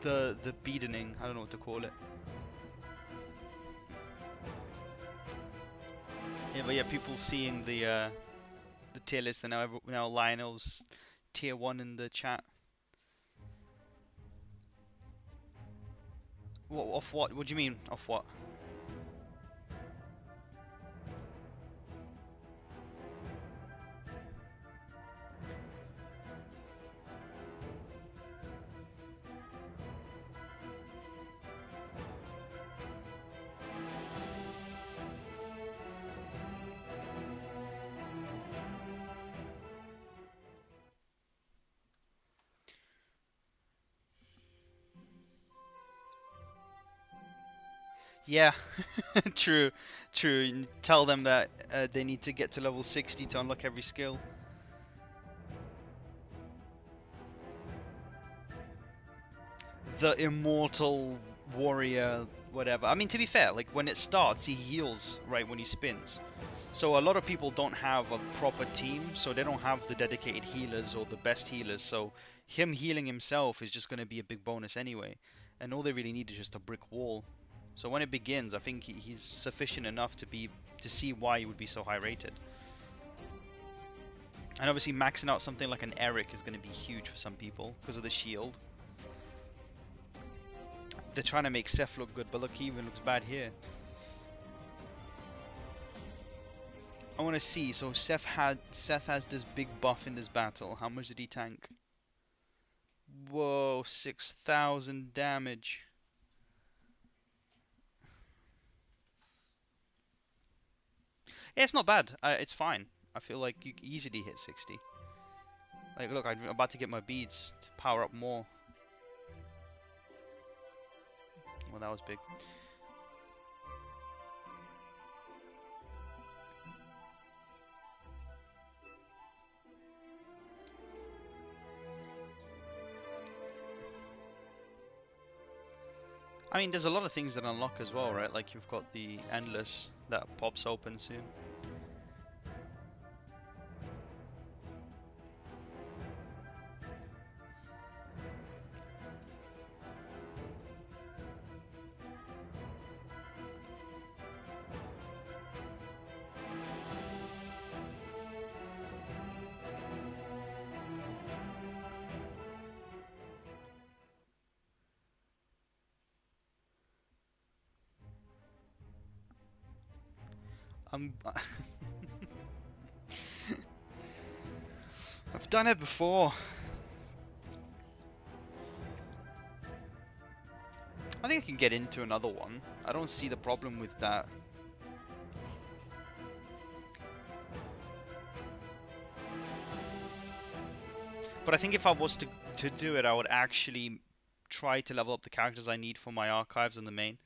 the beadening, I don't know what to call it. Yeah, but yeah, people seeing the tier list, and now Lionel's tier 1 in the chat. What, off what? What do you mean off what? Yeah, true, true. You tell them that they need to get to level 60 to unlock every skill. The immortal warrior, whatever. I mean, to be fair, like when it starts, he heals right when he spins. So a lot of people don't have a proper team, so they don't have the dedicated healers or the best healers. So him healing himself is just going to be a big bonus anyway. And all they really need is just a brick wall. So when it begins, I think he's sufficient enough to see why he would be so high rated. And obviously maxing out something like an Eric is going to be huge for some people because of the shield. They're trying to make Seth look good, but look, he even looks bad here. I want to see. So Seth has this big buff in this battle. How much did he tank? Whoa, 6,000 damage. Yeah, it's not bad. It's fine. I feel like you easily hit 60. Like, look, I'm about to get my beads to power up more. Well, that was big. I mean, there's a lot of things that unlock as well, right? Like you've got the endless that pops open soon. I've done it before. I think I can get into another one. I don't see the problem with that. But I think if I was to do it, I would actually try to level up the characters I need for my archives and the main.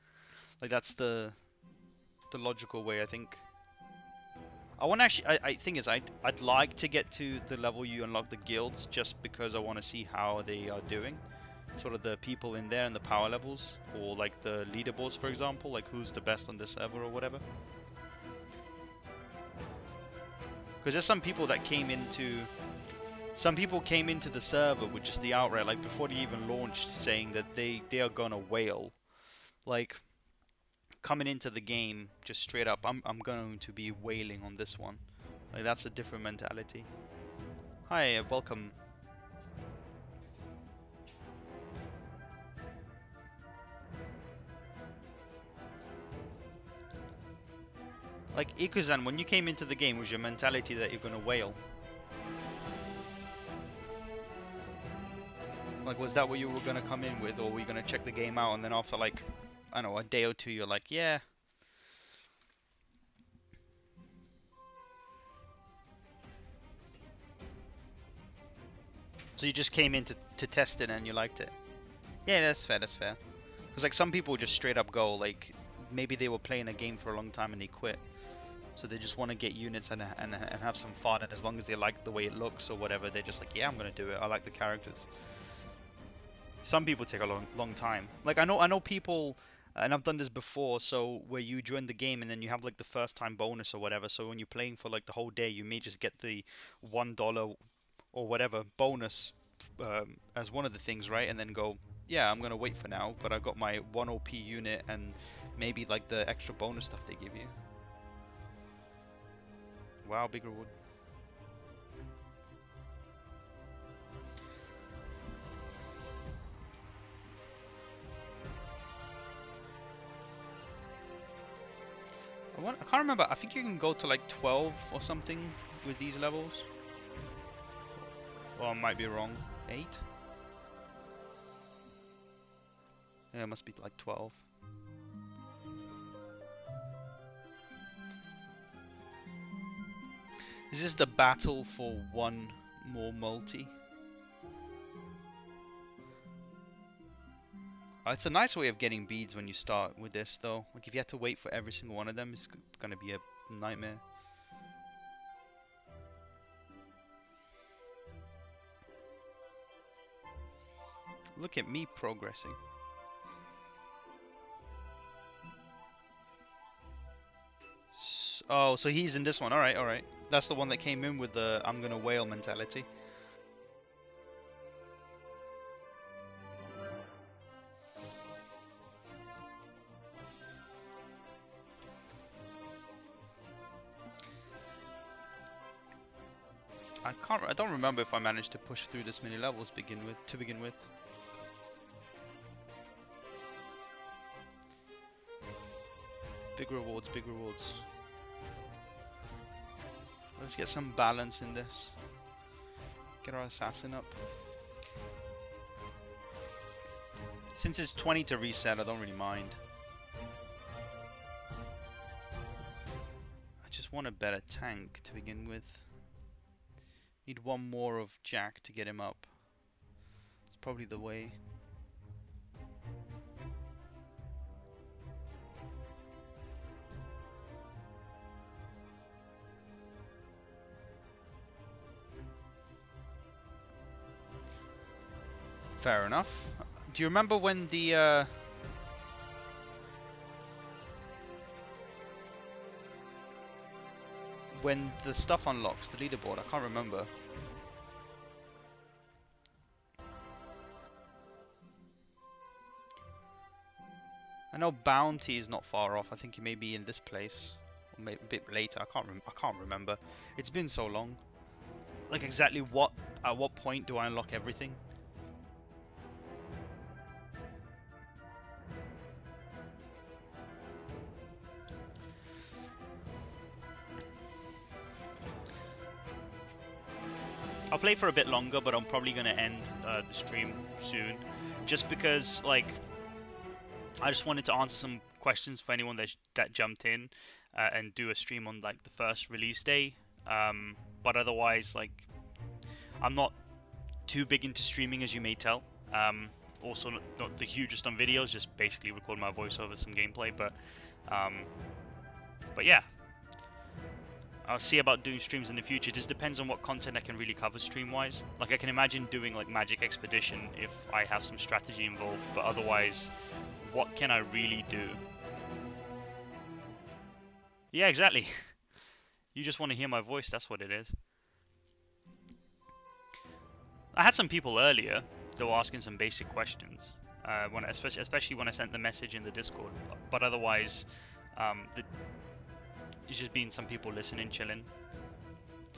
Like that's the logical way, I think. I want to actually. I think is I'd like to get to the level you unlock the guilds just because I want to see how they are doing. Sort of the people in there and the power levels, or like the leaderboards, for example, like who's the best on this server or whatever. Because there's some people that came into the server with just the outright, like before they even launched, saying that they are gonna whale, like coming into the game just straight up. I'm going to be whaling on this one. Like that's a different mentality. Hi, welcome. Like, Ikuzan, when you came into the game, was your mentality that you're gonna whale? Like, was that what you were gonna come in with, or were you gonna check the game out and then after, like, I don't know, a day or two, you're like, yeah. So you just came in to test it and you liked it? Yeah, that's fair, that's fair. Because, like, some people just straight up go, like, maybe they were playing a game for a long time and they quit. So they just want to get units and have some fun, and as long as they like the way it looks or whatever, they're just like, yeah, I'm gonna do it. I like the characters. Some people take a long time. Like I know people, and I've done this before. So where you join the game and then you have like the first time bonus or whatever. So when you're playing for like the whole day, you may just get the $1 or whatever bonus as one of the things, right? And then go, yeah, I'm gonna wait for now, but I got my 1 OP unit and maybe like the extra bonus stuff they give you. Wow, big reward. I can't remember. I think you can go to like 12 or something with these levels. Well, I might be wrong. 8? Yeah, it must be like 12. Is this the battle for one more multi? It's a nice way of getting beads when you start with this, though. Like, if you had to wait for every single one of them, it's gonna be a nightmare. Look at me progressing. Oh, so he's in this one. Alright, alright. That's the one that came in with the I'm gonna whale mentality. I don't remember if I managed to push through this many levels to begin with. Big rewards, big rewards. Let's get some balance in this. Get our assassin up. Since it's 20 to reset, I don't really mind. I just want a better tank to begin with. Need one more of Jack to get him up. It's probably the way. Fair enough. Do you remember when the stuff unlocks, the leaderboard? I can't remember. I know bounty is not far off. I think it may be in this place, or maybe a bit later. I can't remember. It's been so long. Like exactly at what point do I unlock everything? I'll play for a bit longer, but I'm probably going to end the stream soon. Just because, like, I just wanted to answer some questions for anyone that jumped in and do a stream on, like, the first release day. But otherwise, like, I'm not too big into streaming, as you may tell. Also, not the hugest on videos, just basically record my voice over some gameplay. But yeah. I'll see about doing streams in the future. It just depends on what content I can really cover stream-wise. Like, I can imagine doing, like, Magic Expedition if I have some strategy involved, but otherwise, what can I really do? Yeah, exactly. You just want to hear my voice, that's what it is. I had some people earlier that were asking some basic questions, especially when I sent the message in the Discord, but otherwise, it's just been some people listening, chilling.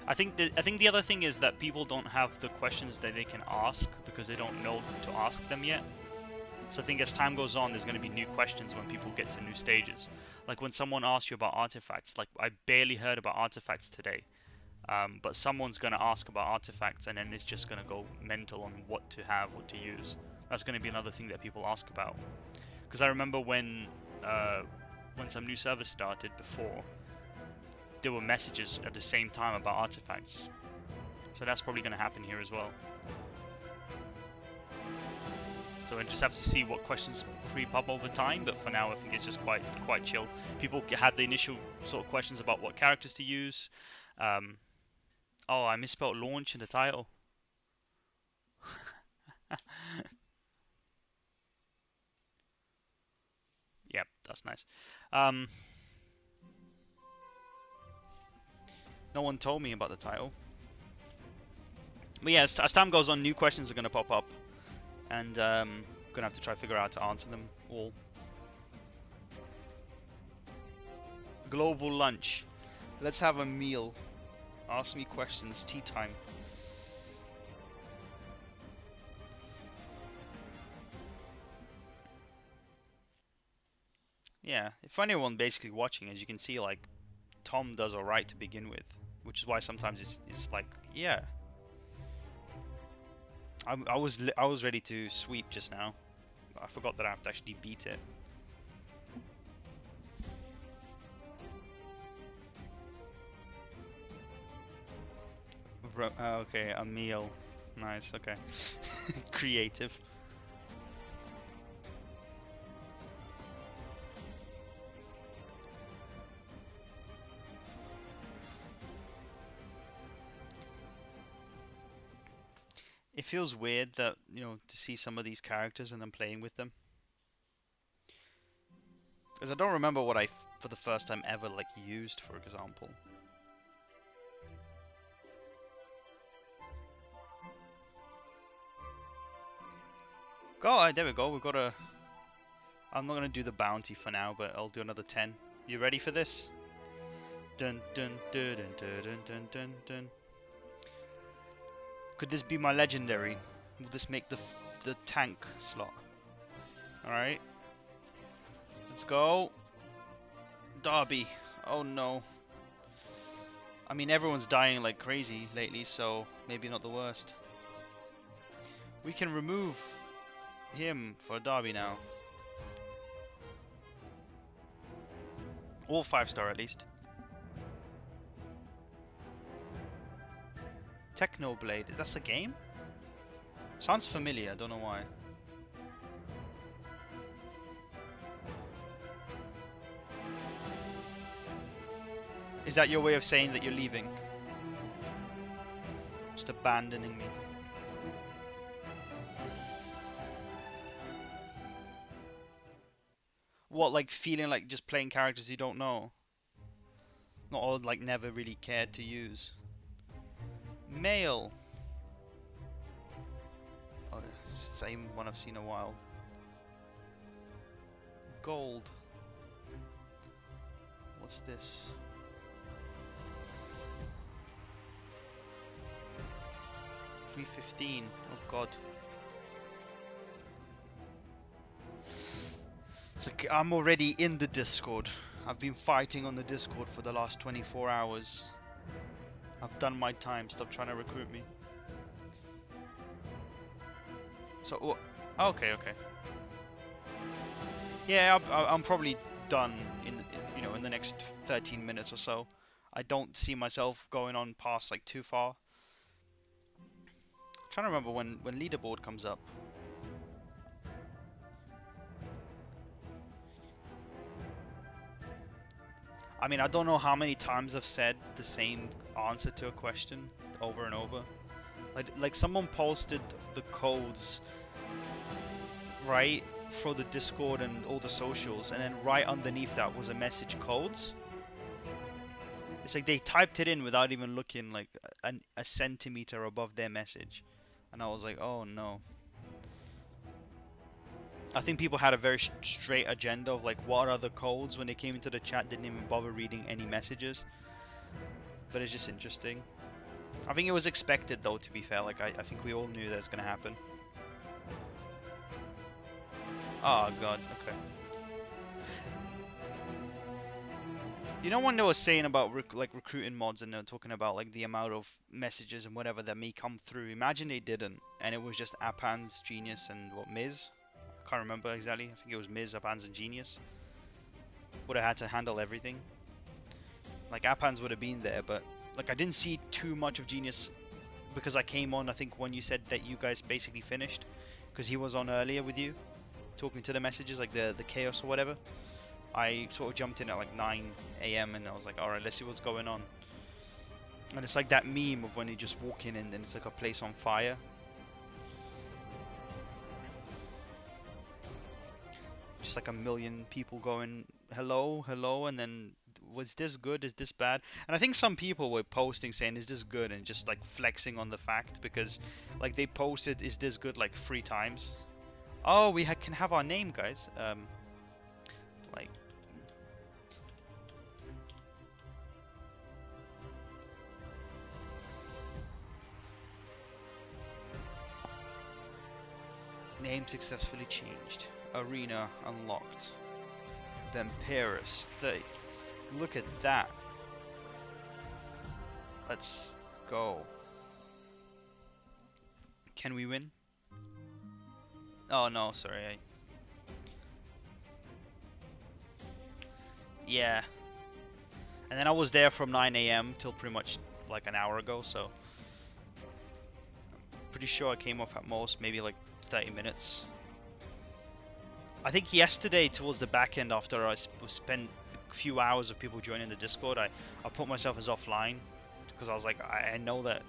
I think the other thing is that people don't have the questions that they can ask because they don't know to ask them yet. So I think as time goes on, there's going to be new questions when people get to new stages. Like when someone asks you about artifacts, like I barely heard about artifacts today, but someone's going to ask about artifacts, and then it's just going to go mental on what to have, what to use. That's going to be another thing that people ask about. Because I remember when some new servers started before, there were messages at the same time about artifacts. So that's probably going to happen here as well. So I just have to see what questions creep up over time, but for now I think it's just quite chill. People had the initial sort of questions about what characters to use. Oh, I misspelled launch in the title. Yep, that's nice. No one told me about the title. But yeah, as time goes on, new questions are going to pop up. And I'm going to have to try to figure out how to answer them all. Global lunch. Let's have a meal. Ask me questions. Tea time. Yeah, if anyone basically watching, as you can see, like, Tom does alright to begin with. Which is why sometimes it's like, yeah. I was ready to sweep just now. I forgot that I have to actually beat it. Okay, a meal. Nice, okay. Creative. It feels weird that, you know, to see some of these characters and then playing with them. Because I don't remember what I, for the first time ever, like, used, for example. Go, there we go, we've got a... I'm not going to do the bounty for now, but I'll do another 10. You ready for this? Dun dun dun dun dun dun dun dun dun. Could this be my legendary? Will this make the tank slot? Alright. Let's go. Derby. Oh no. I mean, everyone's dying like crazy lately, so maybe not the worst. We can remove him for Derby now. All 5-star at least. Technoblade, that's a game? Sounds familiar, I don't know why. Is that your way of saying that you're leaving? Just abandoning me. What, like feeling like just playing characters you don't know? Not all like never really cared to use. Male. Oh, same one I've seen a while. Gold. What's this? $3.15. Oh god. It's like I'm already in the Discord. I've been fighting on the Discord for the last 24 hours. I've done my time. Stop trying to recruit me. So, okay. Yeah, I'm probably done in in the next 13 minutes or so. I don't see myself going on past like too far. I'm trying to remember when leaderboard comes up. I mean, I don't know how many times I've said the same answer to a question over and over. Like someone posted the codes right for the Discord and all the socials, and then right underneath that was a message codes. It's like they typed it in without even looking like a centimeter above their message, and I was like, oh no. I think people had a very straight agenda of like what are the codes. When they came into the chat, didn't even bother reading any messages. But it's just interesting. I think it was expected though, to be fair. Like I think we all knew that was gonna happen. Oh god, okay. You know when they were saying about recruiting mods, and they're talking about like the amount of messages and whatever that may come through. Imagine they didn't, and it was just Apans, Genius, and what, Miz? I can't remember exactly. I think it was Miz, Apans, and Genius. Would have had to handle everything. Like Apans would have been there, but like I didn't see too much of Genius because I came on. I think when you said that you guys basically finished, because he was on earlier with you, talking to the messages, like the chaos or whatever. I sort of jumped in at like 9 AM and I was like, alright, let's see what's going on. And it's like that meme of when you just walk in and then it's like a place on fire. Just like a million people going, hello, hello, and then was this good, is this bad? And I think some people were posting saying, is this good, and just like flexing on the fact, because like they posted, is this good, like 3 times. Oh, we can have our name, guys. Like, name successfully changed. Arena unlocked. Vampirus 30. Look at that. Let's go. Can we win? Oh no, sorry. Yeah. And then I was there from 9 AM till pretty much like an hour ago, so pretty sure I came off at most maybe like 30 minutes. I think yesterday towards the back end, after I spent a few hours of people joining the Discord, I put myself as offline because I was like, I know that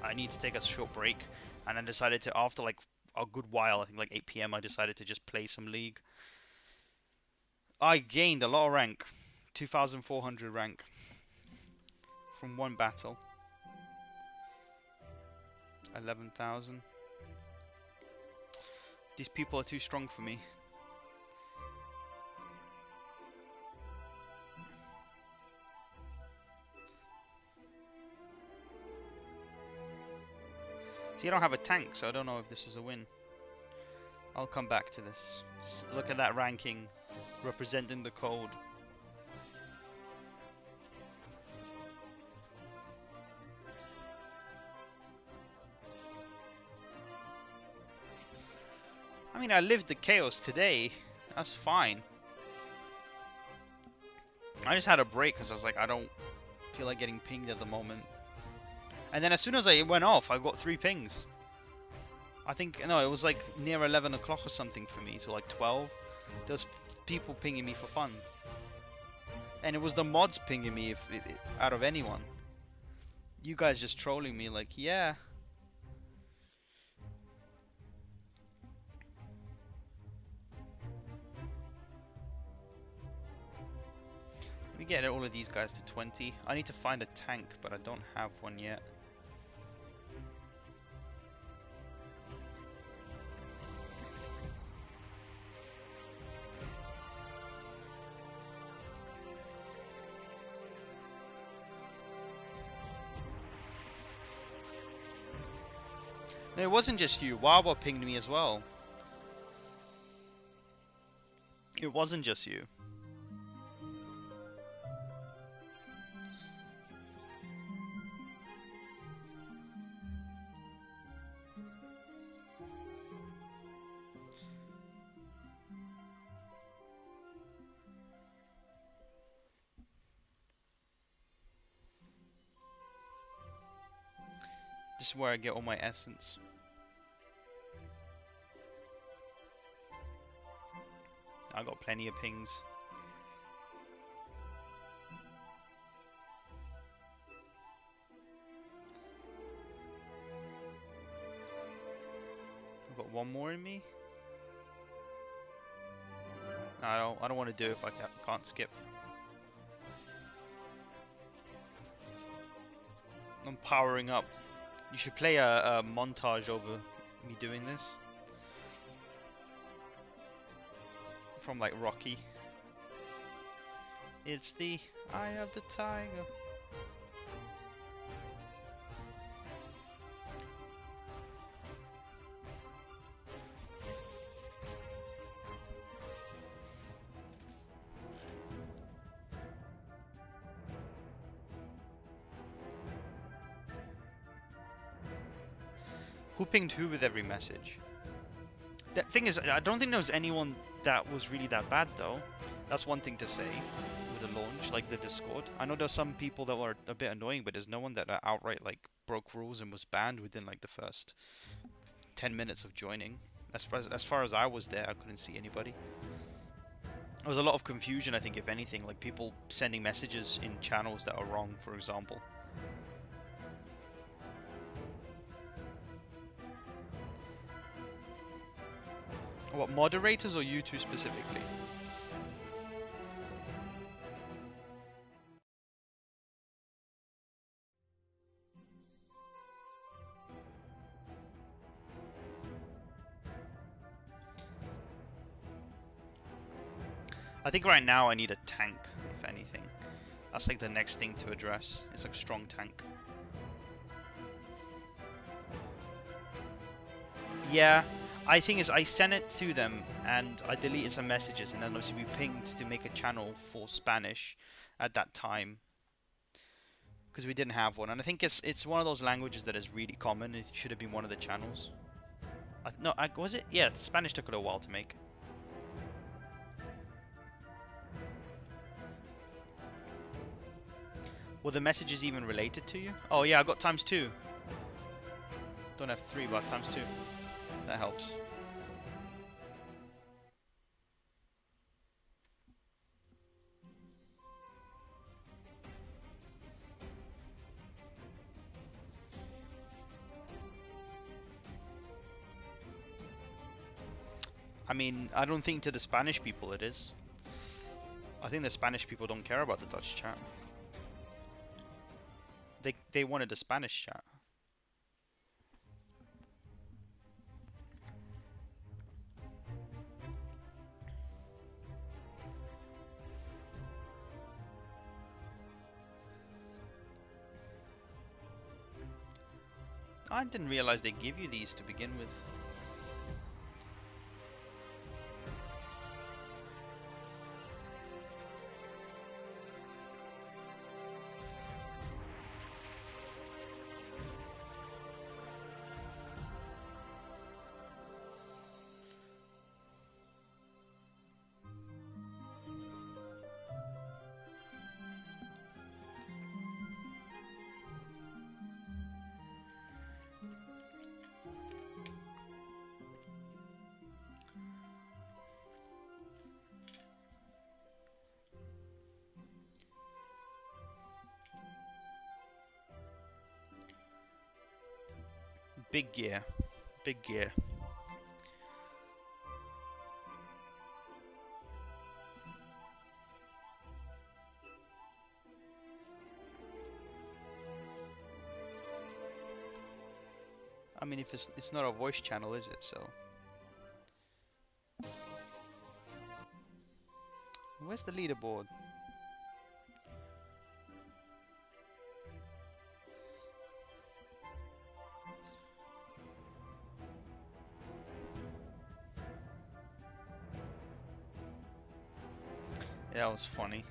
I need to take a short break, and I decided to, after like a good while, I think like 8 PM, I decided to just play some League. I gained a lot of rank, 2,400 rank from one battle. 11,000. These people are too strong for me. See, I don't have a tank, so I don't know if this is a win. I'll come back to this. Look at that ranking representing the code. I mean, I lived the chaos today. That's fine. I just had a break because I was like, I don't feel like getting pinged at the moment. And then as soon as I went off, I got 3 pings. I think, no, it was like near 11 o'clock or something for me, so like 12. There's people pinging me for fun. And it was the mods pinging me out of anyone. You guys just trolling me like, yeah. We get all of these guys to 20. I need to find a tank, but I don't have one yet. No, it wasn't just you. Wawa pinged me as well. It wasn't just you. This is where I get all my essence. I got plenty of pings. I've got one more in me. No, I don't want to do it if I can't skip. I'm powering up. You should play a montage over me doing this. From like Rocky. It's the eye of the tiger. Who pinged who with every message? The thing is, I don't think there was anyone that was really that bad though. That's one thing to say with the launch, like the Discord. I know there's some people that were a bit annoying, but there's no one that outright like broke rules and was banned within like the first 10 minutes of joining. As far as I was there, I couldn't see anybody. There was a lot of confusion, I think, if anything, like people sending messages in channels that are wrong, for example. What, moderators or you two specifically? I think right now I need a tank, if anything. That's like the next thing to address. It's like a strong tank. Yeah. I think is I sent it to them and I deleted some messages, and then obviously we pinged to make a channel for Spanish at that time because we didn't have one, and I think it's one of those languages that is really common. It should have been one of the channels. Was it? Yeah, Spanish took a little while to make. Were the messages even related to you? Oh yeah, I got ×2. Don't have 3, but ×2. That helps. I mean, I don't think to the Spanish people it is. I think the Spanish people don't care about the Dutch chat. They wanted a Spanish chat. I didn't realize they give you these to begin with. Big gear. Big gear. I mean, if it's not a voice channel, is it? So. Where's the leaderboard? Yeah, that was funny.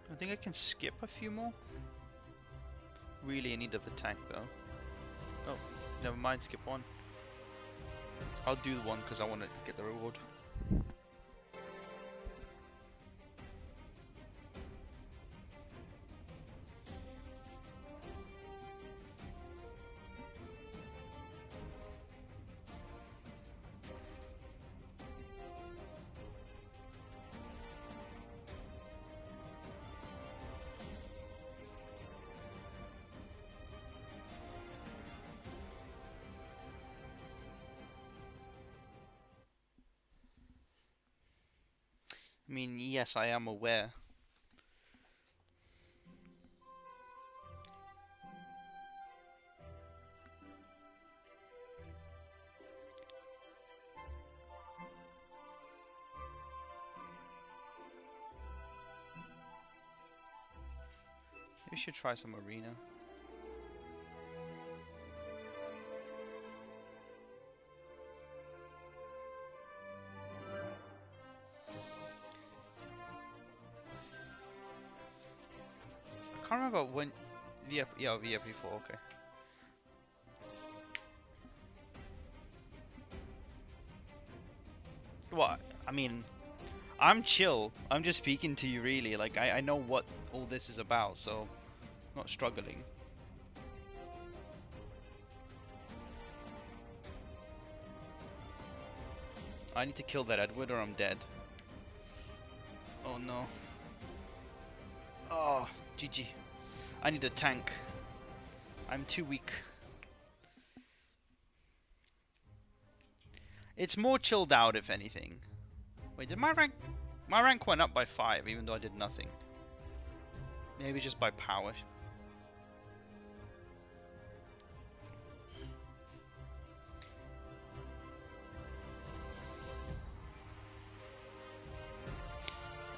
I think I can skip a few more. Really in need of the tank though. Oh, never mind, skip one. I'll do the one because I want to get the reward. I mean, yes, I am aware. Maybe we should try some arena. I can't remember when. Yeah, VIP4. Okay. What? I mean, I'm chill. I'm just speaking to you, really. Like, I know what all this is about, so I'm not struggling. I need to kill that Edward or I'm dead. Oh no. Oh, GG. I need a tank. I'm too weak. It's more chilled out, if anything. Wait, did my rank... My rank went up by 5, even though I did nothing. Maybe just by power.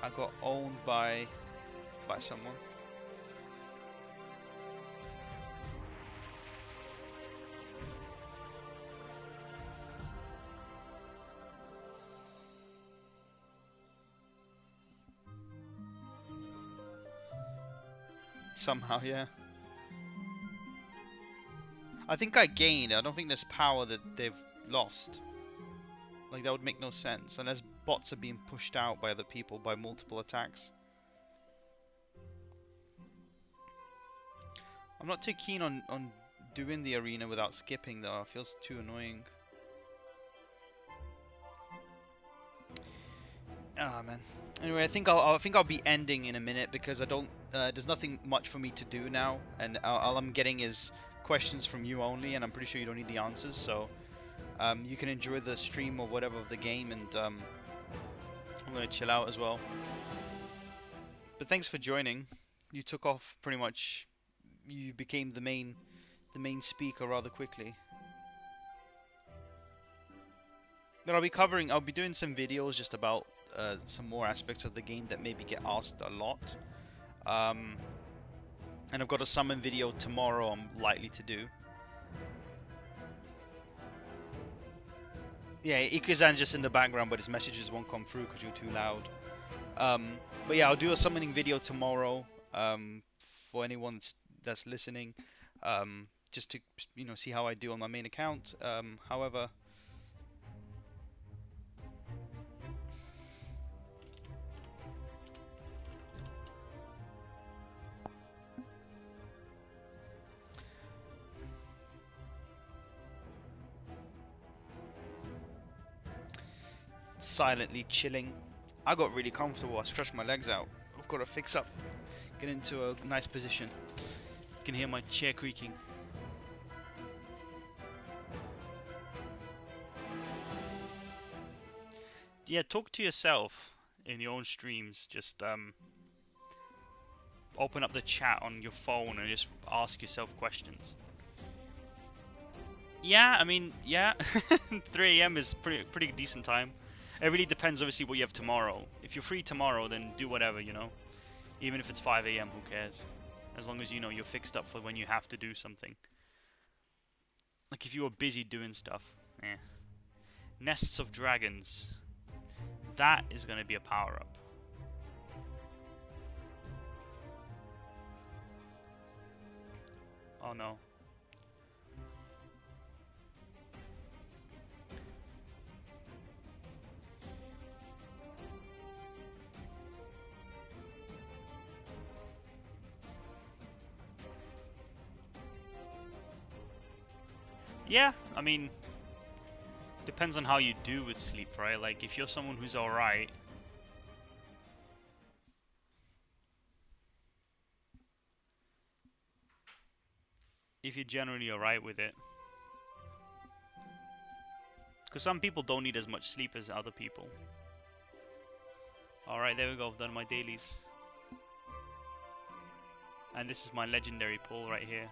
I got owned by someone. Somehow, yeah. I think I gained. I don't think there's power that they've lost. Like, that would make no sense unless bots are being pushed out by other people by multiple attacks. I'm not too keen on doing the arena without skipping though. It feels too annoying. Ah, man. Anyway, I think I'll be ending in a minute because I don't. There's nothing much for me to do now, and all I'm getting is questions from you only, and I'm pretty sure you don't need the answers. So you can enjoy the stream or whatever of the game, and I'm gonna chill out as well. But thanks for joining. You took off pretty much. You became the main speaker rather quickly. But I'll be doing some videos just about some more aspects of the game that maybe get asked a lot. And I've got a summon video tomorrow I'm likely to do. Yeah, Ikuzan's just in the background, but his messages won't come through because you're too loud. But yeah, I'll do a summoning video tomorrow for anyone that's listening, just to see how I do on my main account. However, silently chilling. I got really comfortable. I stretched my legs out. I've got to fix up, get into a nice position. You can hear my chair creaking. Yeah, talk to yourself in your own streams. Just open up the chat on your phone and just ask yourself questions. Yeah, I mean, yeah, 3 AM is pretty decent time. It really depends, obviously, what you have tomorrow. If you're free tomorrow, then do whatever, you know. Even if it's 5 AM, who cares? As long as, you know, you're fixed up for when you have to do something. Like, if you were busy doing stuff, eh. Nests of Dragons. That is going to be a power-up. Oh, no. Yeah, I mean, depends on how you do with sleep, right? Like, if you're someone who's alright, if you're generally alright with it, because some people don't need as much sleep as other people. Alright, there we go, I've done my dailies. And this is my legendary pull right here.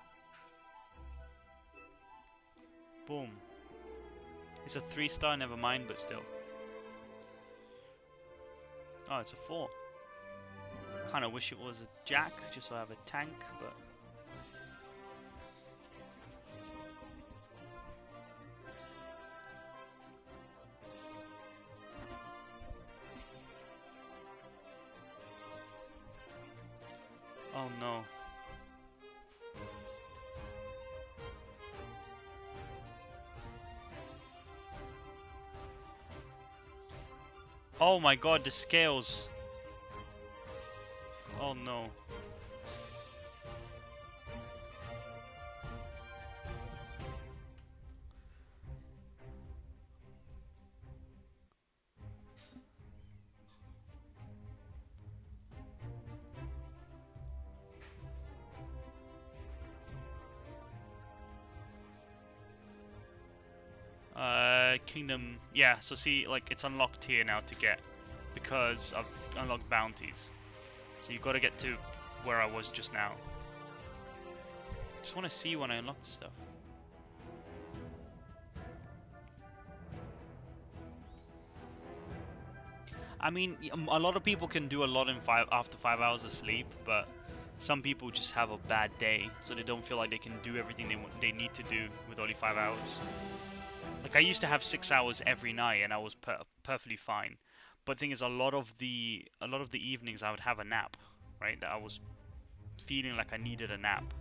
Boom. It's a 3-star, never mind, but still. Oh, it's a 4. Kinda wish it was a jack, just so I have a tank, but... Oh no. Oh my god, the scales. Oh no. Kingdom, yeah, so see, like, it's unlocked here now to get, because I've unlocked bounties. So you've got to get to where I was just now. Just want to see when I unlock the stuff. I mean, a lot of people can do a lot in after 5 hours of sleep, but some people just have a bad day, so they don't feel like they can do everything they need to do with only 5 hours. Like, I used to have 6 hours every night, and I was perfectly fine. But the thing is, a lot of the evenings I would have a nap, right? That I was feeling like I needed a nap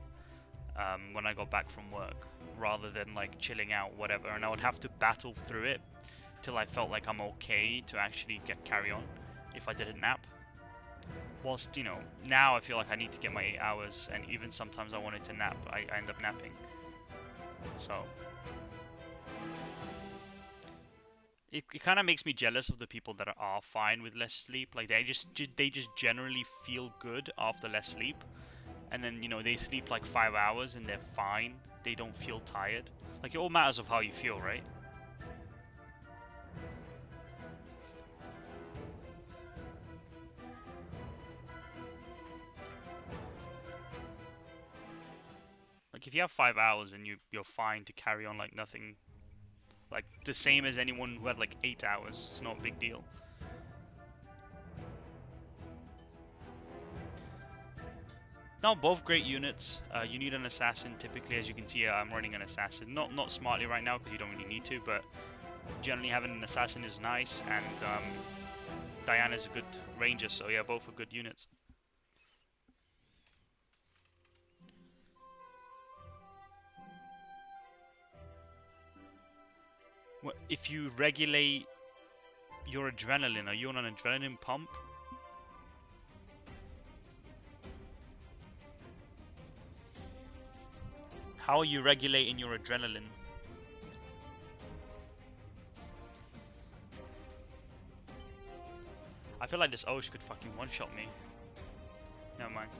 when I got back from work, rather than like chilling out, whatever. And I would have to battle through it till I felt like I'm okay to actually carry on if I didn't nap. Whilst, you know, now I feel like I need to get my 8 hours, and even sometimes I wanted to nap, I end up napping. So it kind of makes me jealous of the people that are fine with less sleep. Like, they just generally feel good after less sleep, and then, you know, they sleep like 5 hours and they're fine. They don't feel tired. Like, it all matters of how you feel, right? Like, if you have 5 hours and you're fine to carry on like nothing, like the same as anyone who had like 8 hours, it's not a big deal. Now, both great units. You need an assassin typically. As you can see, I'm running an assassin. Not smartly right now because you don't really need to, but generally having an assassin is nice, and Diana's a good ranger, so yeah, both are good units. If you regulate your adrenaline, are you on an adrenaline pump? How are you regulating your adrenaline? I feel like this Osh could fucking one-shot me. Never mind.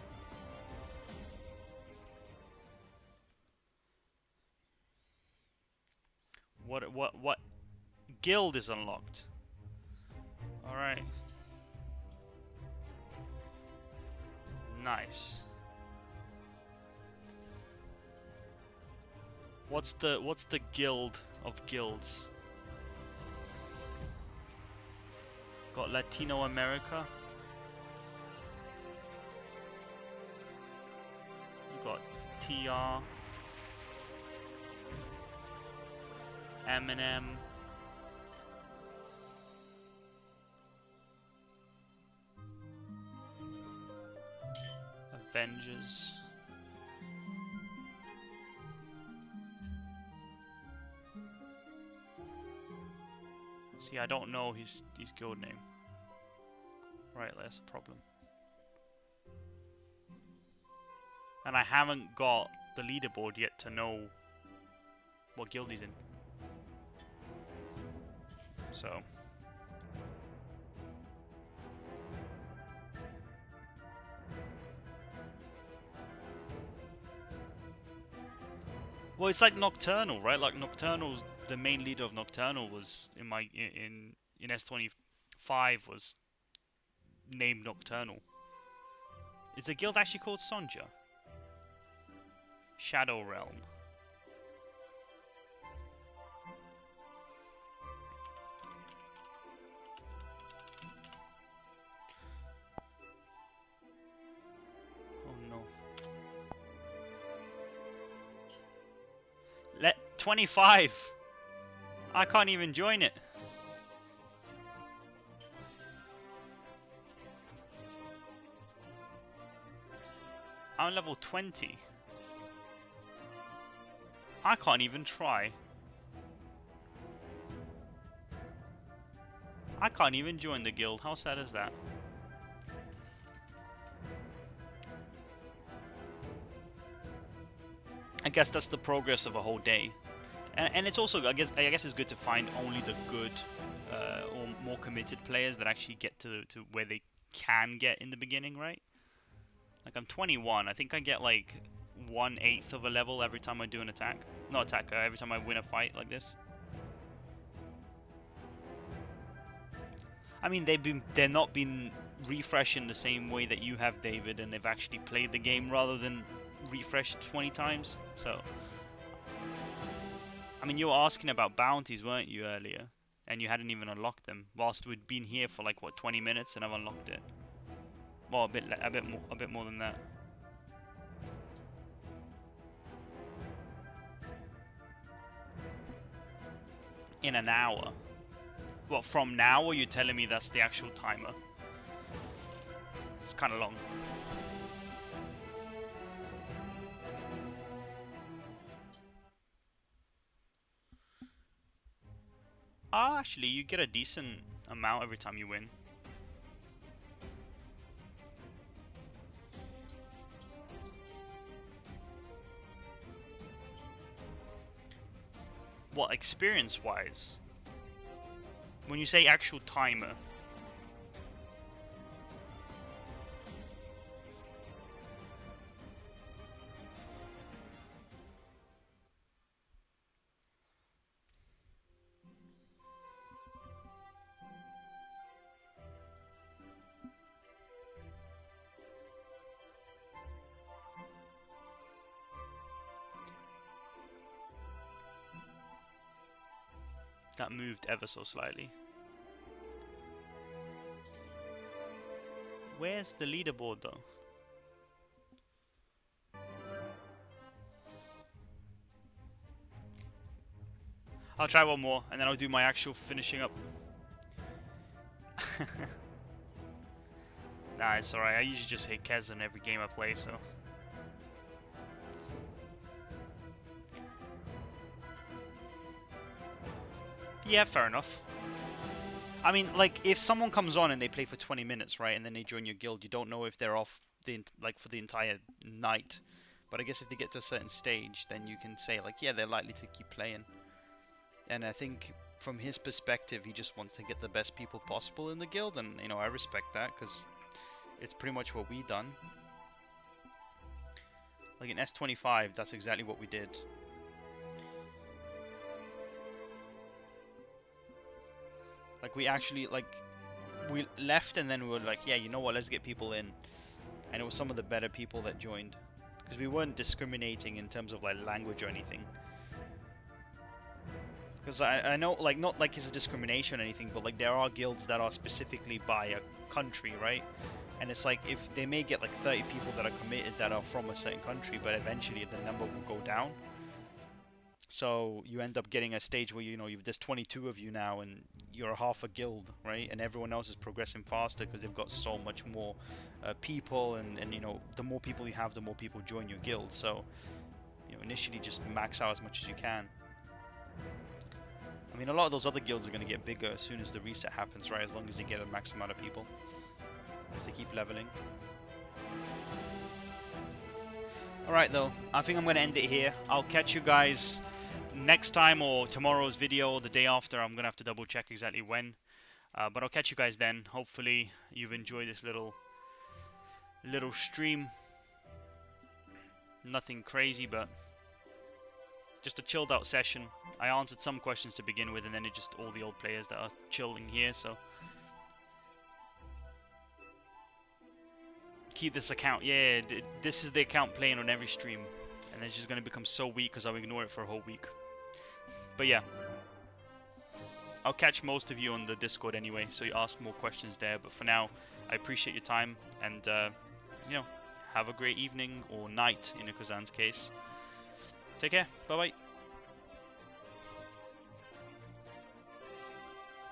What guild is unlocked? Alright. Nice. What's the guild of guilds? Got Latino America. You got TR. Eminem. Avengers. See, I don't know his guild name. Right, that's a problem. And I haven't got the leaderboard yet to know what guild he's in. So. Well, it's like Nocturnal, right? Like Nocturnal's the main leader of Nocturnal was in S25 was named Nocturnal. Is the guild actually called Sonja? Shadow Realm. Oh no. 25. I can't even join it. I'm level 20. I can't even try. I can't even join the guild. How sad is that? I guess that's the progress of a whole day. And it's also, I guess it's good to find only the good or more committed players that actually get to where they can get in the beginning, right? Like I'm 21, I think I get like 1/8 of a level every time I do an attack. Not attack, every time I win a fight like this. I mean, they're not been refreshing the same way that you have, David, and they've actually played the game rather than refreshed 20 times. So, I mean, you were asking about bounties, weren't you, earlier? And you hadn't even unlocked them, whilst we'd been here for like what 20 minutes, and I've unlocked it. Well, a bit more than that. In an hour. What, from now, or you telling me that's the actual timer? It's kind of long. Oh, actually, you get a decent amount every time you win. What, experience-wise? When you say actual timer. That moved ever so slightly. Where's the leaderboard though? I'll try one more and then I'll do my actual finishing up. Nah, it's alright. I usually just hit Kez in every game I play, so. Yeah, fair enough. I mean, like, if someone comes on and they play for 20 minutes, right, and then they join your guild, you don't know if they're off for the entire night. But I guess if they get to a certain stage, then you can say, like, yeah, they're likely to keep playing. And I think from his perspective, he just wants to get the best people possible in the guild, and you know, I respect that because it's pretty much what we done. Like in S25, that's exactly what we did. Like we actually, like, we left and then we were like, yeah, you know what, let's get people in. And it was some of the better people that joined. Because we weren't discriminating in terms of like language or anything. Because I know, like, not like it's a discrimination or anything, but like there are guilds that are specifically by a country, right? And it's like, if they may get like 30 people that are committed that are from a certain country, but eventually the number will go down. So you end up getting a stage where, you know, there's 22 of you now and you're half a guild, right? And everyone else is progressing faster because they've got so much more people, and you know, the more people you have, the more people join your guild. So, you know, initially just max out as much as you can. I mean, a lot of those other guilds are going to get bigger as soon as the reset happens, right? As long as you get a max amount of people, as they keep leveling. Alright though, I think I'm going to end it here. I'll catch you guys next time, or tomorrow's video, or the day after. I'm going to have to double check exactly when. But I'll catch you guys then. Hopefully you've enjoyed this little stream. Nothing crazy, but just a chilled out session. I answered some questions to begin with, and then it's just all the old players that are chilling here, so keep this account. Yeah, this is the account playing on every stream, and it's just going to become so weak because I'll ignore it for a whole week. But yeah, I'll catch most of you on the Discord anyway, so you ask more questions there. But for now, I appreciate your time, and you know, have a great evening or night in Ikuzan's case. Take care. Bye bye.